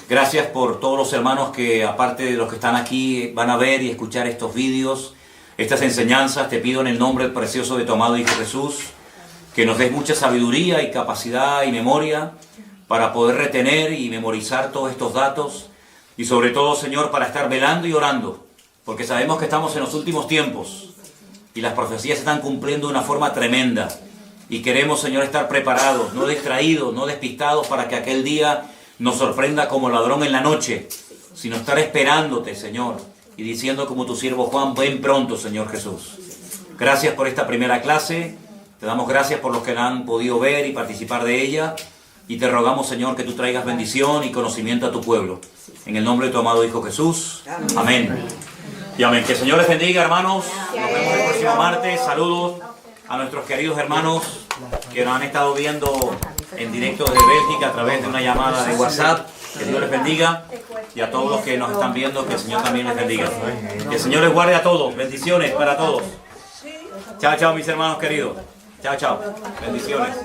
Gracias por todos los hermanos que, aparte de los que están aquí, van a ver y escuchar estos vídeos, estas enseñanzas. Te pido en el nombre precioso de tu amado Hijo Jesús, que nos des mucha sabiduría y capacidad y memoria para poder retener y memorizar todos estos datos. Y sobre todo, Señor, para estar velando y orando, porque sabemos que estamos en los últimos tiempos y las profecías se están cumpliendo de una forma tremenda. Y queremos, Señor, estar preparados, no distraídos, no despistados, para que aquel día nos sorprenda como ladrón en la noche, sino estar esperándote, Señor, y diciendo como tu siervo Juan, ven pronto, Señor Jesús. Gracias por esta primera clase, te damos gracias por los que la han podido ver y participar de ella, y te rogamos, Señor, que tú traigas bendición y conocimiento a tu pueblo. En el nombre de tu amado Hijo Jesús. Amén. Y amén. Que el Señor les bendiga, hermanos. Nos vemos el próximo martes. Saludos a nuestros queridos hermanos que nos han estado viendo en directo desde Bélgica a través de una llamada de WhatsApp. Que Dios les bendiga. Y a todos los que nos están viendo, que el Señor también les bendiga. Que el Señor les guarde a todos. Bendiciones para todos. Chao, chao, mis hermanos queridos. Chao, chao. Bendiciones.